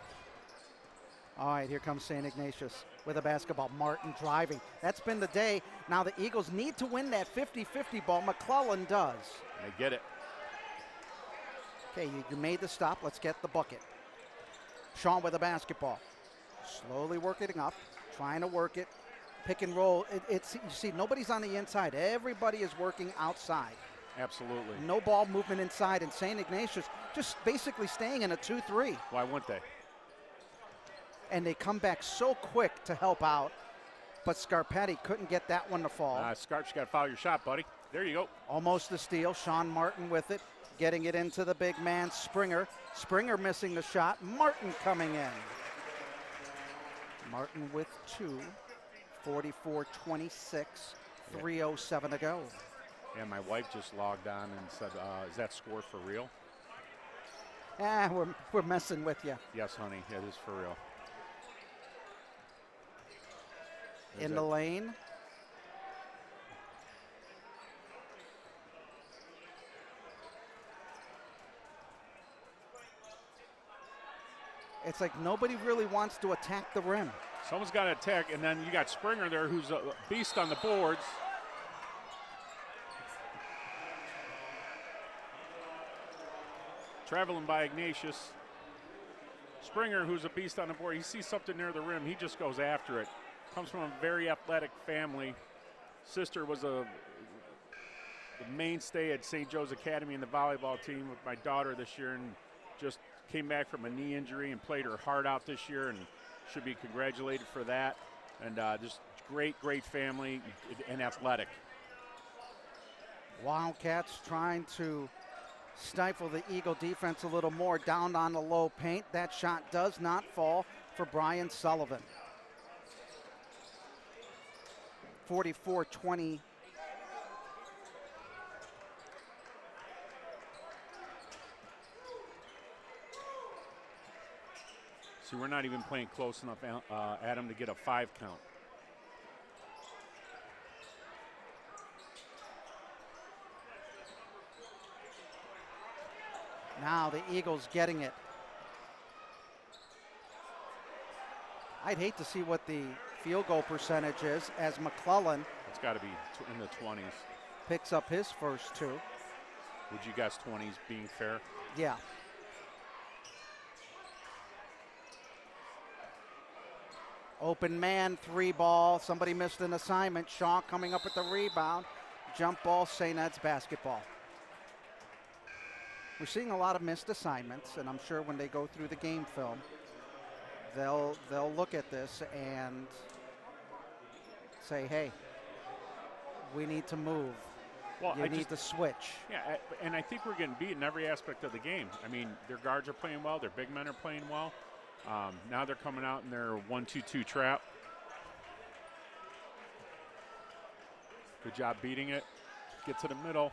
[SPEAKER 1] All right, here comes St. Ignatius with a basketball. Martin driving. That's been the day. Now the Eagles need to win that 50-50 ball. McClellan does.
[SPEAKER 15] They get it.
[SPEAKER 1] Okay, you made the stop. Let's get the bucket. Sean with a basketball. Slowly working up, trying to work it. Pick and roll. You see, nobody's on the inside. Everybody is working outside.
[SPEAKER 15] Absolutely.
[SPEAKER 1] No ball movement inside, and St. Ignatius just basically staying in a 2-3.
[SPEAKER 15] Why wouldn't they?
[SPEAKER 1] And they come back so quick to help out, but Scarpetti couldn't get that one to fall.
[SPEAKER 15] Scarp's got to foul your shot, buddy. There you go.
[SPEAKER 1] Almost a steal. Sean Martin with it, getting it into the big man, Springer. Springer missing the shot. Martin coming in. Martin with 2. 44-26, 3:07 to go.
[SPEAKER 15] And my wife just logged on and said, is that score for real?
[SPEAKER 1] We're messing with you.
[SPEAKER 15] Yes, honey, it is for real.
[SPEAKER 1] In the lane. It's like nobody really wants to attack the rim.
[SPEAKER 15] Someone's got to attack, and then you got Springer there, who's a beast on the boards. Traveling by Ignatius. Springer, who's a beast on the board, he sees something near the rim. He just goes after it. Comes from a very athletic family. Sister was the mainstay at St. Joe's Academy in the volleyball team with my daughter this year, and just came back from a knee injury and played her heart out this year and should be congratulated for that. And just great family and athletic.
[SPEAKER 1] Wildcats trying to stifle the Eagle defense a little more down on the low paint. That shot does not fall for Brian Sullivan. 44-20.
[SPEAKER 15] See, we're not even playing close enough, Adam, to get a 5 count.
[SPEAKER 1] Now the Eagles getting it. I'd hate to see what the field goal percentage is as McClellan.
[SPEAKER 15] It's got to be in the 20s.
[SPEAKER 1] Picks up his first 2.
[SPEAKER 15] Would you guess 20s being fair?
[SPEAKER 1] Yeah. Open man, 3 ball. Somebody missed an assignment. Shaw coming up with the rebound. Jump ball, St. Ed's basketball. We're seeing a lot of missed assignments, and I'm sure when they go through the game film, they'll look at this and say, hey, we need to move.
[SPEAKER 15] Well,
[SPEAKER 1] you need to switch.
[SPEAKER 15] Yeah, and I think we're getting beat in every aspect of the game. I mean, their guards are playing well. Their big men are playing well. Now they're coming out in their 1-2-2 trap. Good job beating it. Get to the middle.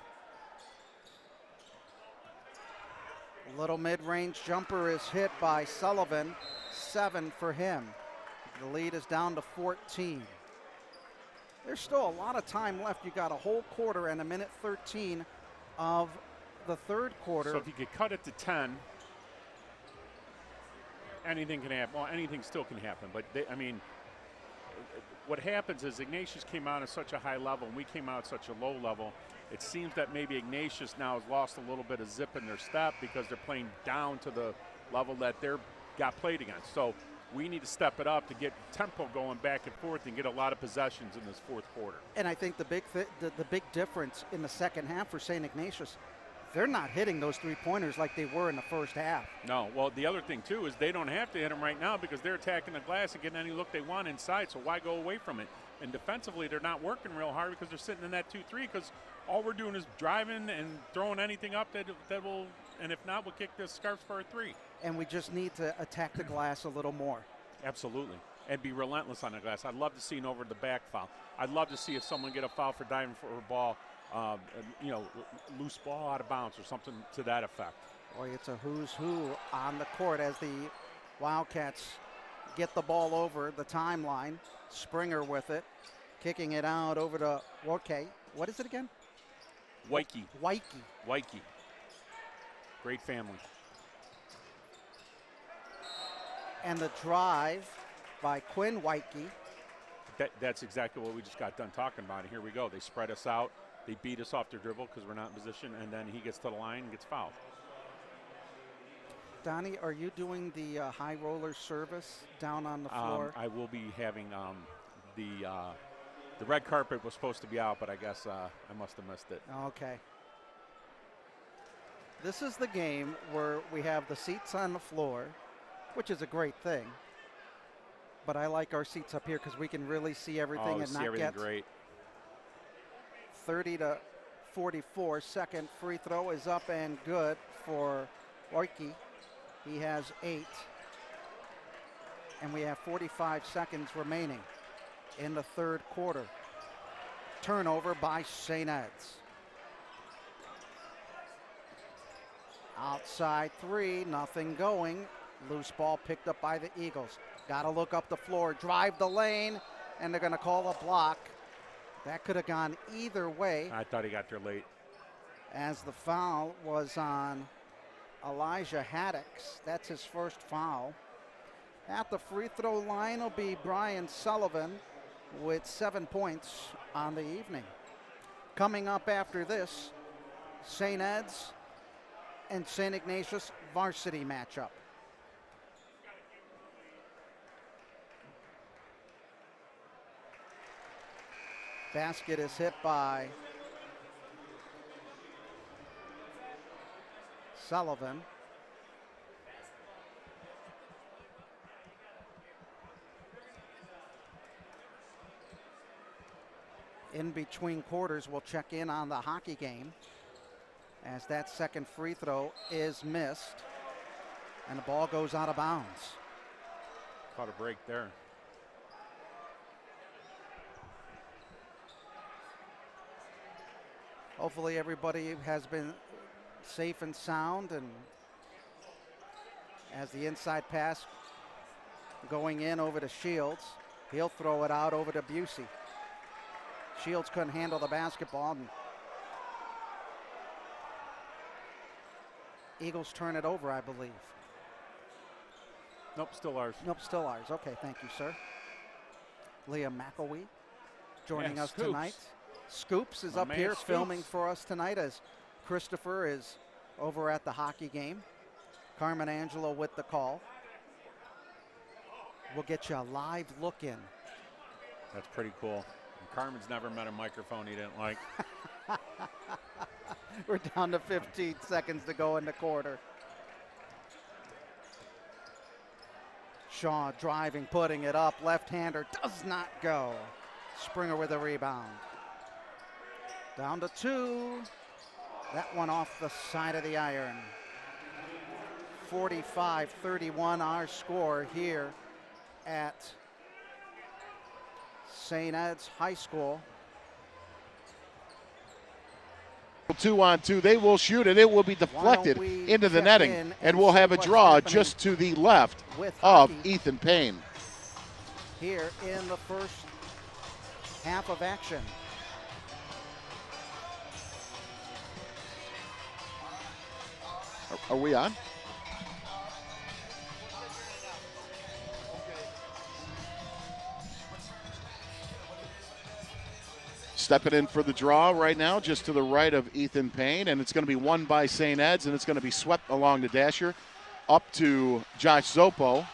[SPEAKER 1] Little mid-range jumper is hit by Sullivan. 7 for him. The lead is down to 14. There's still a lot of time left. You got a whole quarter and a minute 13 of the third quarter.
[SPEAKER 15] So if you could cut it to 10, anything can happen. Well, anything still can happen. But, what happens is Ignatius came out at such a high level and we came out at such a low level. It seems that maybe Ignatius now has lost a little bit of zip in their step because they're playing down to the level that they're got played against. So we need to step it up to get tempo going back and forth and get a lot of possessions in this fourth quarter.
[SPEAKER 1] And I think the big difference in the second half for St. Ignatius, they're not hitting those 3-pointers like they were in the first half.
[SPEAKER 15] No, well, the other thing, too, is they don't have to hit them right now because they're attacking the glass and getting any look they want inside, so why go away from it? And defensively, they're not working real hard because they're sitting in that 2-3 because all we're doing is driving and throwing anything up that will, and if not, we'll kick the scarves for a 3.
[SPEAKER 1] And we just need to attack the glass a little more.
[SPEAKER 15] Absolutely. And be relentless on the glass. I'd love to see an over-the-back foul. I'd love to see if someone get a foul for diving for a ball, loose ball out of bounds or something to that effect.
[SPEAKER 1] Boy, it's a who's who on the court as the Wildcats get the ball over the timeline. Springer with it, kicking it out over to What is it again?
[SPEAKER 15] Waikey.
[SPEAKER 1] Waikey.
[SPEAKER 15] Great family.
[SPEAKER 1] And the drive by Quinn Waikey.
[SPEAKER 15] That's exactly what we just got done talking about. And here we go. They spread us out. They beat us off their dribble because we're not in position, and then he gets to the line and gets fouled.
[SPEAKER 1] Donnie, are you doing the high roller service down on the floor?
[SPEAKER 15] I will be having the red carpet was supposed to be out, but I guess I must have missed it.
[SPEAKER 1] Okay. This is the game where we have the seats on the floor, which is a great thing. But I like our seats up here because we can really see everything and not get
[SPEAKER 15] great.
[SPEAKER 1] 30-44. Second free throw is up and good for Waikey. He has 8. And we have 45 seconds remaining in the third quarter. Turnover by St. Ed's. Outside 3, nothing going. Loose ball picked up by the Eagles. Got to look up the floor, drive the lane, and they're going to call a block. That could have gone either way.
[SPEAKER 15] I thought he got there late.
[SPEAKER 1] As the foul was on Elijah Haddix. That's his first foul. At the free throw line will be Brian Sullivan with 7 points on the evening. Coming up after this, St. Ed's and St. Ignatius varsity matchup. Basket is hit by Sullivan. In between quarters, we'll check in on the hockey game as that second free throw is missed and the ball goes out of bounds.
[SPEAKER 15] Caught a break there.
[SPEAKER 1] Hopefully everybody has been safe and sound, and as the inside pass going in over to Shields, he'll throw it out over to Busey. Shields couldn't handle the basketball, and Eagles turn it over, I believe.
[SPEAKER 15] Nope, still ours.
[SPEAKER 1] Nope, still ours. Okay, thank you, sir. Liam McElwee joining us
[SPEAKER 15] Scoops.
[SPEAKER 1] tonight. Scoops is
[SPEAKER 15] My
[SPEAKER 1] up
[SPEAKER 15] man
[SPEAKER 1] here
[SPEAKER 15] Scoops.
[SPEAKER 1] filming for us tonight as Christopher is over at the hockey game. Carmen Angelo with the call. We'll get you a live look in.
[SPEAKER 15] That's pretty cool. And Carmen's never met a microphone he didn't like.
[SPEAKER 1] We're down to 15 seconds to go in the quarter. Shaw driving, putting it up. Left-hander does not go. Springer with a rebound. Down to 2. That one off the side of the iron. 45-31 our score here at St. Ed's High School.
[SPEAKER 2] 2-on-2, they will shoot it. It will be deflected into the netting, and we'll have a draw just to the left of Ethan Payne.
[SPEAKER 1] Here in the first half of action.
[SPEAKER 2] Are we on? Stepping in for the draw right now, just to the right of Ethan Payne, and it's going to be won by St. Ed's, and it's going to be swept along the dasher up to Josh Zoppo.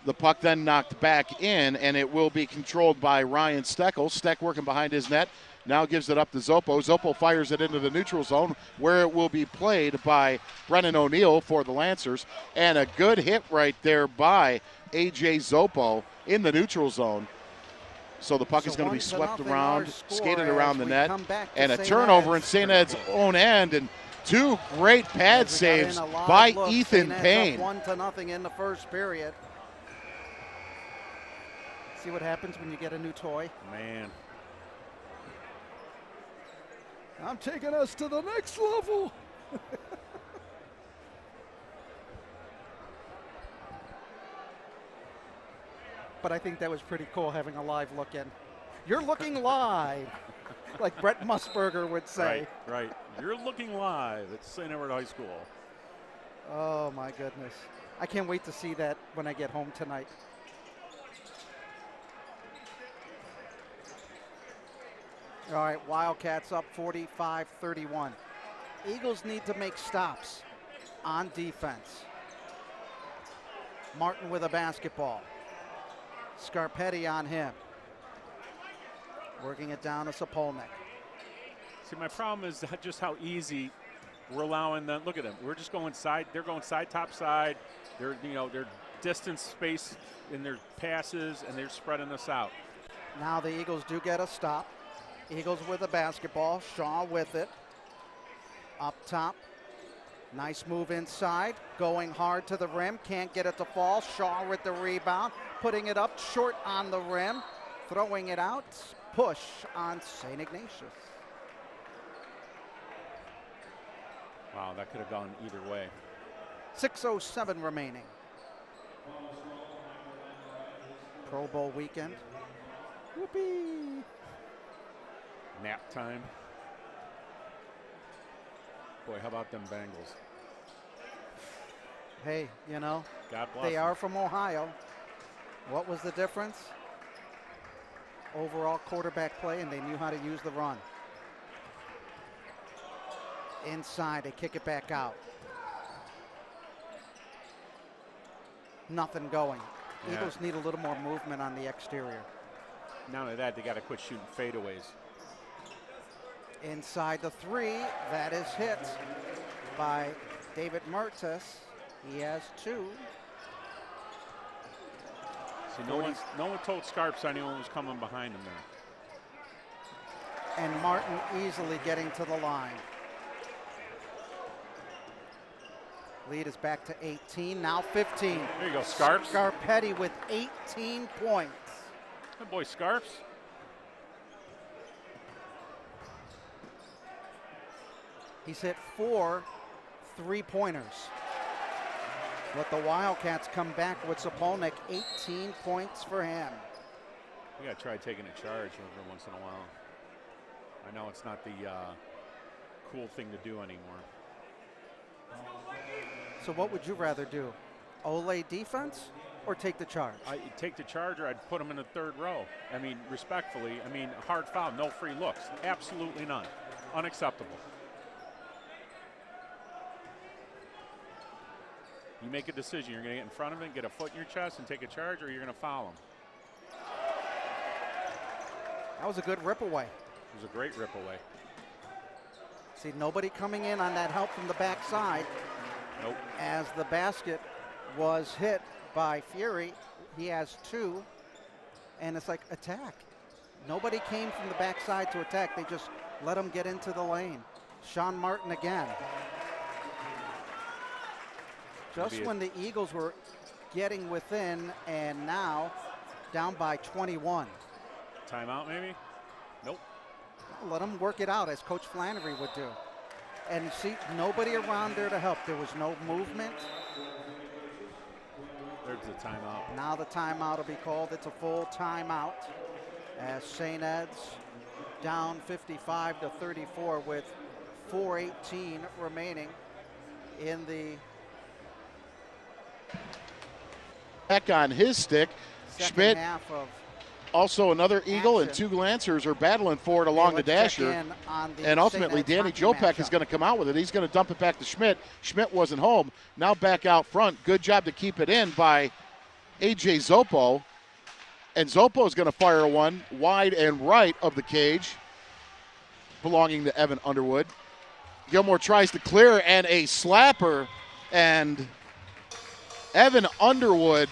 [SPEAKER 2] The puck then knocked back in, and it will be controlled by Ryan Steckel. Steck working behind his net, now gives it up to Zoppo. Zoppo fires it into the neutral zone, where it will be played by Brennan O'Neill for the Lancers, and a good hit right there by A.J. Zoppo in the neutral zone. So the puck is going to be swept around, skated around the net, and a turnover in St. Ed's own end, and two great pad saves by Ethan Payne.
[SPEAKER 1] 1-0 in the first period. See what happens when you get a new toy.
[SPEAKER 15] Man.
[SPEAKER 1] I'm taking us to the next level. But I think that was pretty cool having a live look in. You're looking live, like Brett Musburger would say.
[SPEAKER 15] Right. You're looking live at St. Edward High School.
[SPEAKER 1] Oh, my goodness. I can't wait to see that when I get home tonight. All right, Wildcats up 45-31. Eagles need to make stops on defense. Martin with a basketball. Scarpetti on him. Working it down to Sapolnik.
[SPEAKER 15] See, my problem is just how easy we're allowing them. Look at them. We're just going side. They're going side, top side. They're distance, space in their passes, and they're spreading us out.
[SPEAKER 1] Now the Eagles do get a stop. Eagles with the basketball. Shaw with it. Up top. Nice move inside. Going hard to the rim. Can't get it to fall. Shaw with the rebound. Putting it up short on the rim. Throwing it out. Push on St. Ignatius.
[SPEAKER 15] Wow, that could have gone either way.
[SPEAKER 1] 6:07 remaining. Pro Bowl weekend. Whoopee.
[SPEAKER 15] Nap time. Boy, how about them Bengals?
[SPEAKER 1] Hey, you know,
[SPEAKER 15] God bless
[SPEAKER 1] they
[SPEAKER 15] them.
[SPEAKER 1] are from Ohio. What was the difference? Overall quarterback play, and they knew how to use the run. Inside, they kick it back out. Nothing going.
[SPEAKER 15] Yeah.
[SPEAKER 1] Eagles need a little more movement on the exterior.
[SPEAKER 15] Not only that, they got to quit shooting fadeaways.
[SPEAKER 1] Inside the three, that is hit by David Mertes. He has 2.
[SPEAKER 15] See, no one told Scarps anyone was coming behind him there.
[SPEAKER 1] And Martin easily getting to the line. Lead is back to 18, now 15.
[SPEAKER 15] There you go, Scarps.
[SPEAKER 1] Scarpetti with 18 points.
[SPEAKER 15] Good boy, Scarps.
[SPEAKER 1] He's hit 4 3-pointers. Let the Wildcats come back with Sapolnik, 18 points for him.
[SPEAKER 15] We got to try taking a charge every once in a while. I know it's not the cool thing to do anymore.
[SPEAKER 1] So what would you rather do? Ole defense or take the charge?
[SPEAKER 15] I'd take the charge, or I'd put him in the 3rd row. I mean, respectfully, I mean, a hard foul, no free looks. Absolutely none. Unacceptable. You make a decision. You're going to get in front of him, get a foot in your chest, and take a charge, or you're going to foul him.
[SPEAKER 1] That was a good rip away.
[SPEAKER 15] It was a great rip away.
[SPEAKER 1] See, nobody coming in on that help from the backside.
[SPEAKER 15] Nope.
[SPEAKER 1] As the basket was hit by Fury, he has 2, and it's like attack. Nobody came from the backside to attack. They just let him get into the lane. Sean Martin again. Just when the Eagles were getting within, and now down by 21.
[SPEAKER 15] Timeout maybe? Nope.
[SPEAKER 1] Let them work it out, as Coach Flannery would do. And see, nobody around there to help. There was no movement.
[SPEAKER 15] There's the timeout.
[SPEAKER 1] Now the timeout will be called. It's a full timeout as St. Ed's down 55-34 with 4:18 remaining in the
[SPEAKER 2] back on his stick.
[SPEAKER 1] second
[SPEAKER 2] Schmidt,
[SPEAKER 1] half of
[SPEAKER 2] also another Eagle,
[SPEAKER 1] action.
[SPEAKER 2] and 2 Lancers are battling for it along the dasher. And ultimately, Danny Jopek is going to come out with it. He's going to dump it back to Schmidt. Schmidt wasn't home. Now back out front. Good job to keep it in by A.J. Zoppo. And Zoppo is going to fire one wide and right of the cage, belonging to Evan Underwood. Gilmore tries to clear, and a slapper. And Evan Underwood,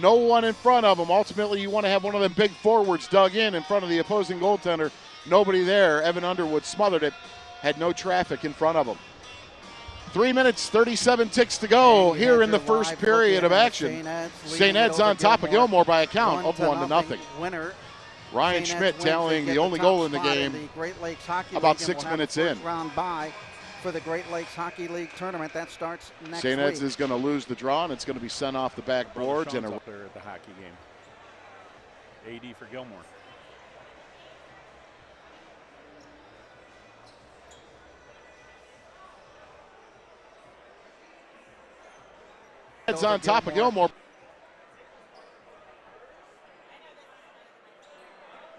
[SPEAKER 2] no one in front of him. Ultimately, you want to have one of them big forwards dug in front of the opposing goaltender. Nobody there. Evan Underwood smothered it. Had no traffic in front of him. 3 minutes, 37 ticks to go here in the first period of action. St. Ed's on top of Gilmore by a count of 1-0.
[SPEAKER 1] Winner.
[SPEAKER 2] Ryan Schmidt tallying the only goal in the game about 6 minutes in.
[SPEAKER 1] Round bye for the Great Lakes Hockey League tournament. That starts next
[SPEAKER 2] St. Ed's
[SPEAKER 1] week.
[SPEAKER 2] is going to lose the draw, and it's going to be sent off the backboards. And
[SPEAKER 15] up there at the hockey game. AD for Gilmore.
[SPEAKER 2] Ed's on top of Gilmore.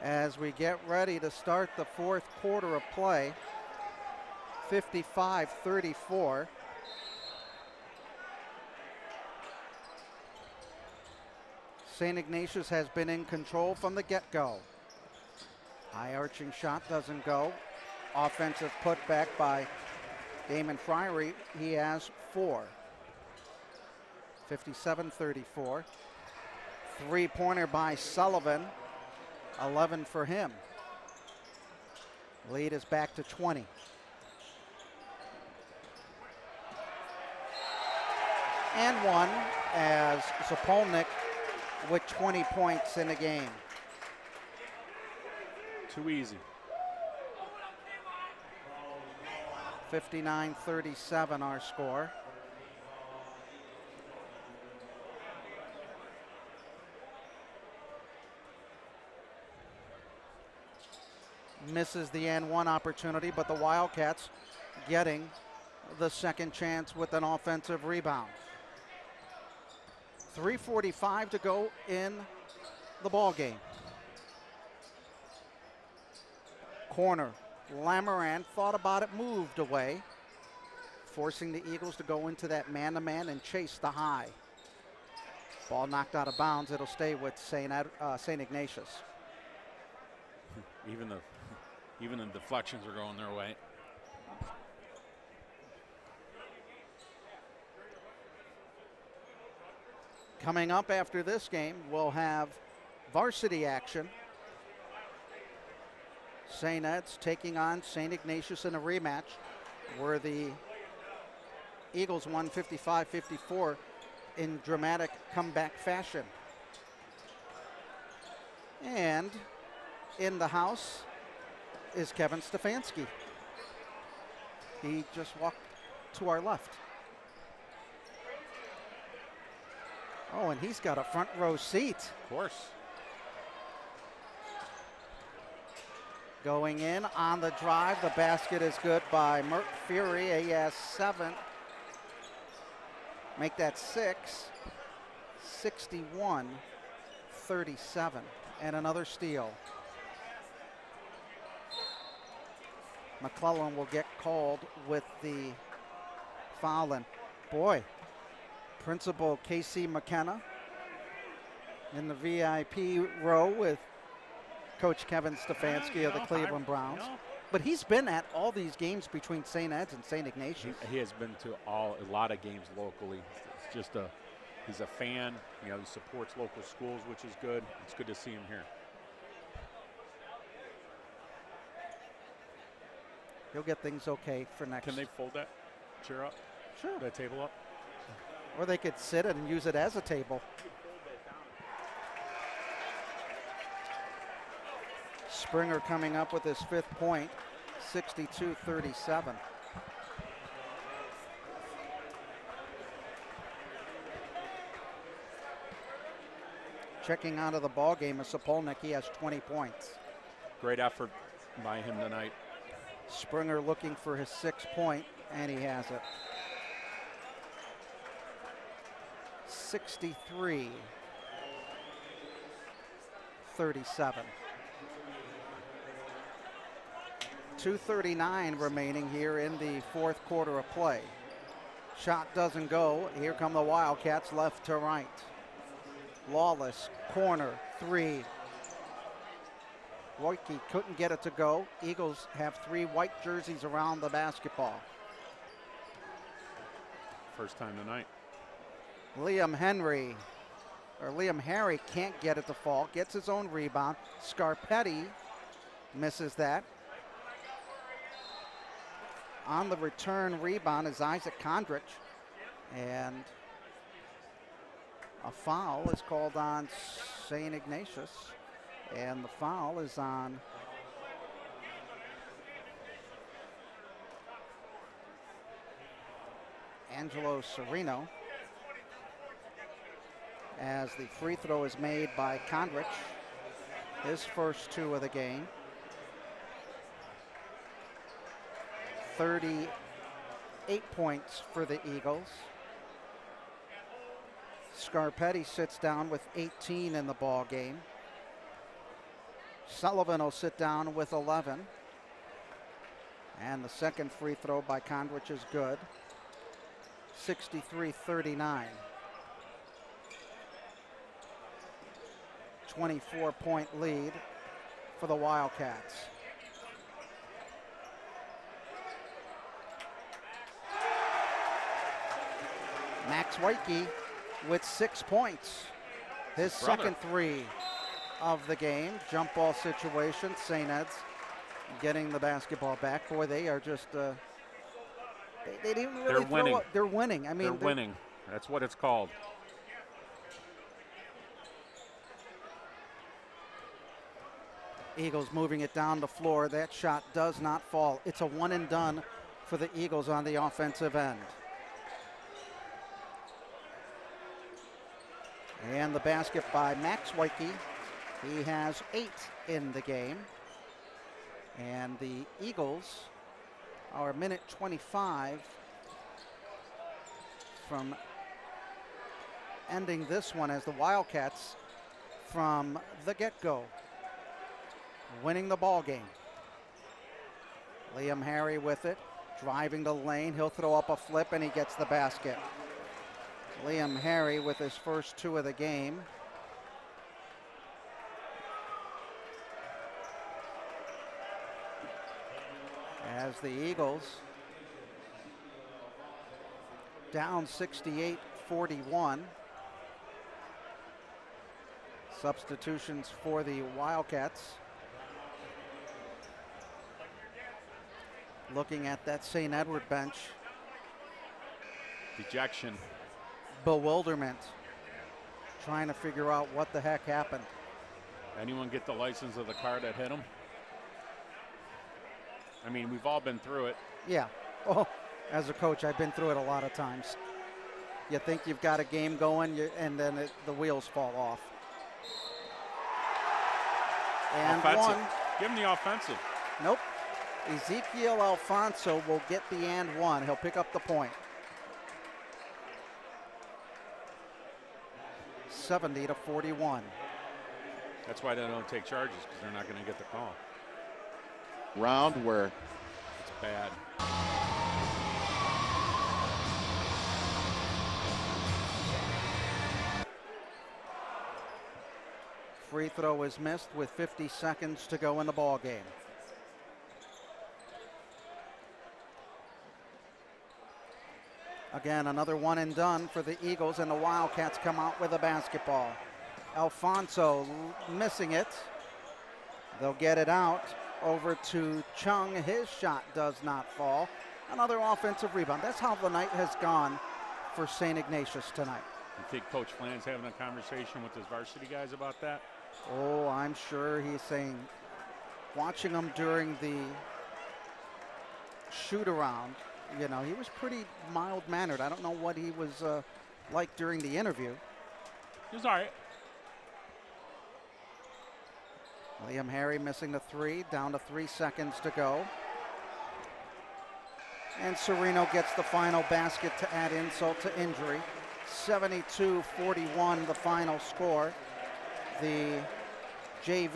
[SPEAKER 1] As we get ready to start the 4th quarter of play, 55-34. St. Ignatius has been in control from the get-go. High arching shot doesn't go. Offensive putback by Damon Fryery. He has 4. 57-34. 3-pointer by Sullivan. 11 for him. Lead is back to 20. And 1 as Sapolnik with 20 points in the game.
[SPEAKER 15] Too easy.
[SPEAKER 1] 59-37 our score. Misses the N1 opportunity, but the Wildcats getting the second chance with an offensive rebound. 3:45 to go in the ball game. Corner Lamoran thought about it, moved away, forcing the Eagles to go into that man-to-man and chase the high. Ball knocked out of bounds. It'll stay with St. Ignatius.
[SPEAKER 15] Even the deflections are going their way.
[SPEAKER 1] Coming up after this game, we'll have varsity action. St. Ed's taking on St. Ignatius in a rematch where the Eagles won 55-54 in dramatic comeback fashion. And in the house is Kevin Stefanski. He just walked to our left. Oh, and he's got a front row seat.
[SPEAKER 15] Of course.
[SPEAKER 1] Going in on the drive. The basket is good by Mert Fury. He has 7. Make that 6. 61-37. And another steal. McClellan will get called with the foul. And boy, Principal Casey McKenna in the VIP row with Coach Kevin Stefanski of the Cleveland Browns. But he's been at all these games between St. Ed's and St. Ignatius.
[SPEAKER 15] He has been to a lot of games locally. It's just he's a fan. He supports local schools, which is good. It's good to see him here.
[SPEAKER 1] He'll get things okay for next.
[SPEAKER 15] Can they fold that chair up?
[SPEAKER 1] Sure.
[SPEAKER 15] That table up?
[SPEAKER 1] Or they could sit it and use it as a table. Springer coming up with his 5th point, 62-37. Checking out of the ball game is Sapolnik. He has 20 points.
[SPEAKER 15] Great effort by him tonight.
[SPEAKER 1] Springer looking for his 6th point, and he has it. 63-37. 2:39 remaining here in the 4th quarter of play. Shot doesn't go. Here come the Wildcats left to right. Lawless, corner, 3. Wojcicki couldn't get it to go. Eagles have 3 white jerseys around the basketball.
[SPEAKER 15] First time tonight.
[SPEAKER 1] Liam Harry can't get it to fall. Gets his own rebound. Scarpetti misses that. On the return rebound is Isaac Kondrich. And a foul is called on St. Ignatius. And the foul is on Angelo Serino, as the free throw is made by Kondrich, his first 2 of the game. 38 points for the Eagles. Scarpetti sits down with 18 in the ball game. Sullivan will sit down with 11. And the second free throw by Kondrich is good. 63-39. 24-point lead for the Wildcats. Max Wojcicki with 6 points. His second 3 of the game. Jump ball situation. St. Ed's getting the basketball back. Boy, they are just they didn't really throw up. They're winning. I mean,
[SPEAKER 15] they're winning. That's what it's called.
[SPEAKER 1] Eagles moving it down the floor. That shot does not fall. It's a one and done for the Eagles on the offensive end. And the basket by Max Wojcicki. He has 8 in the game. And the Eagles are a minute 25 from ending this one, as the Wildcats from the get-go winning the ball game. Liam Harry with it, driving the lane. He'll throw up a flip, and he gets the basket. Liam Harry with his first 2 of the game. As the Eagles down 68-41. Substitutions for the Wildcats. Looking at that St. Edward bench.
[SPEAKER 15] Dejection.
[SPEAKER 1] Bewilderment. Trying to figure out what the heck happened.
[SPEAKER 15] Anyone get the license of the car that hit him? I mean, we've all been through it.
[SPEAKER 1] Yeah. Oh, as a coach, I've been through it a lot of times. You think you've got a game going, and then the wheels fall off. And
[SPEAKER 15] offensive.
[SPEAKER 1] one.
[SPEAKER 15] Give him the offensive.
[SPEAKER 1] Nope. Ezekiel Alfonso will get the and one. He'll pick up the point. 70-41.
[SPEAKER 15] That's why they don't take charges, because they're not going to get the call.
[SPEAKER 2] Round where
[SPEAKER 15] it's bad.
[SPEAKER 1] Free throw is missed with 50 seconds to go in the ball game. Again, another one and done for the Eagles, and the Wildcats come out with a basketball. Alfonso missing it. They'll get it out over to Chung. His shot does not fall. Another offensive rebound. That's how the night has gone for St. Ignatius tonight.
[SPEAKER 15] You think Coach Flan's having a conversation with his varsity guys about that?
[SPEAKER 1] Oh, I'm sure he's saying, watching him during the shoot around, you know, he was pretty mild-mannered. I don't know what he was like during the interview.
[SPEAKER 15] He was all right.
[SPEAKER 1] Liam Harry missing the 3, down to 3 seconds to go. And Sereno gets the final basket to add insult to injury. 72-41 the final score. The JV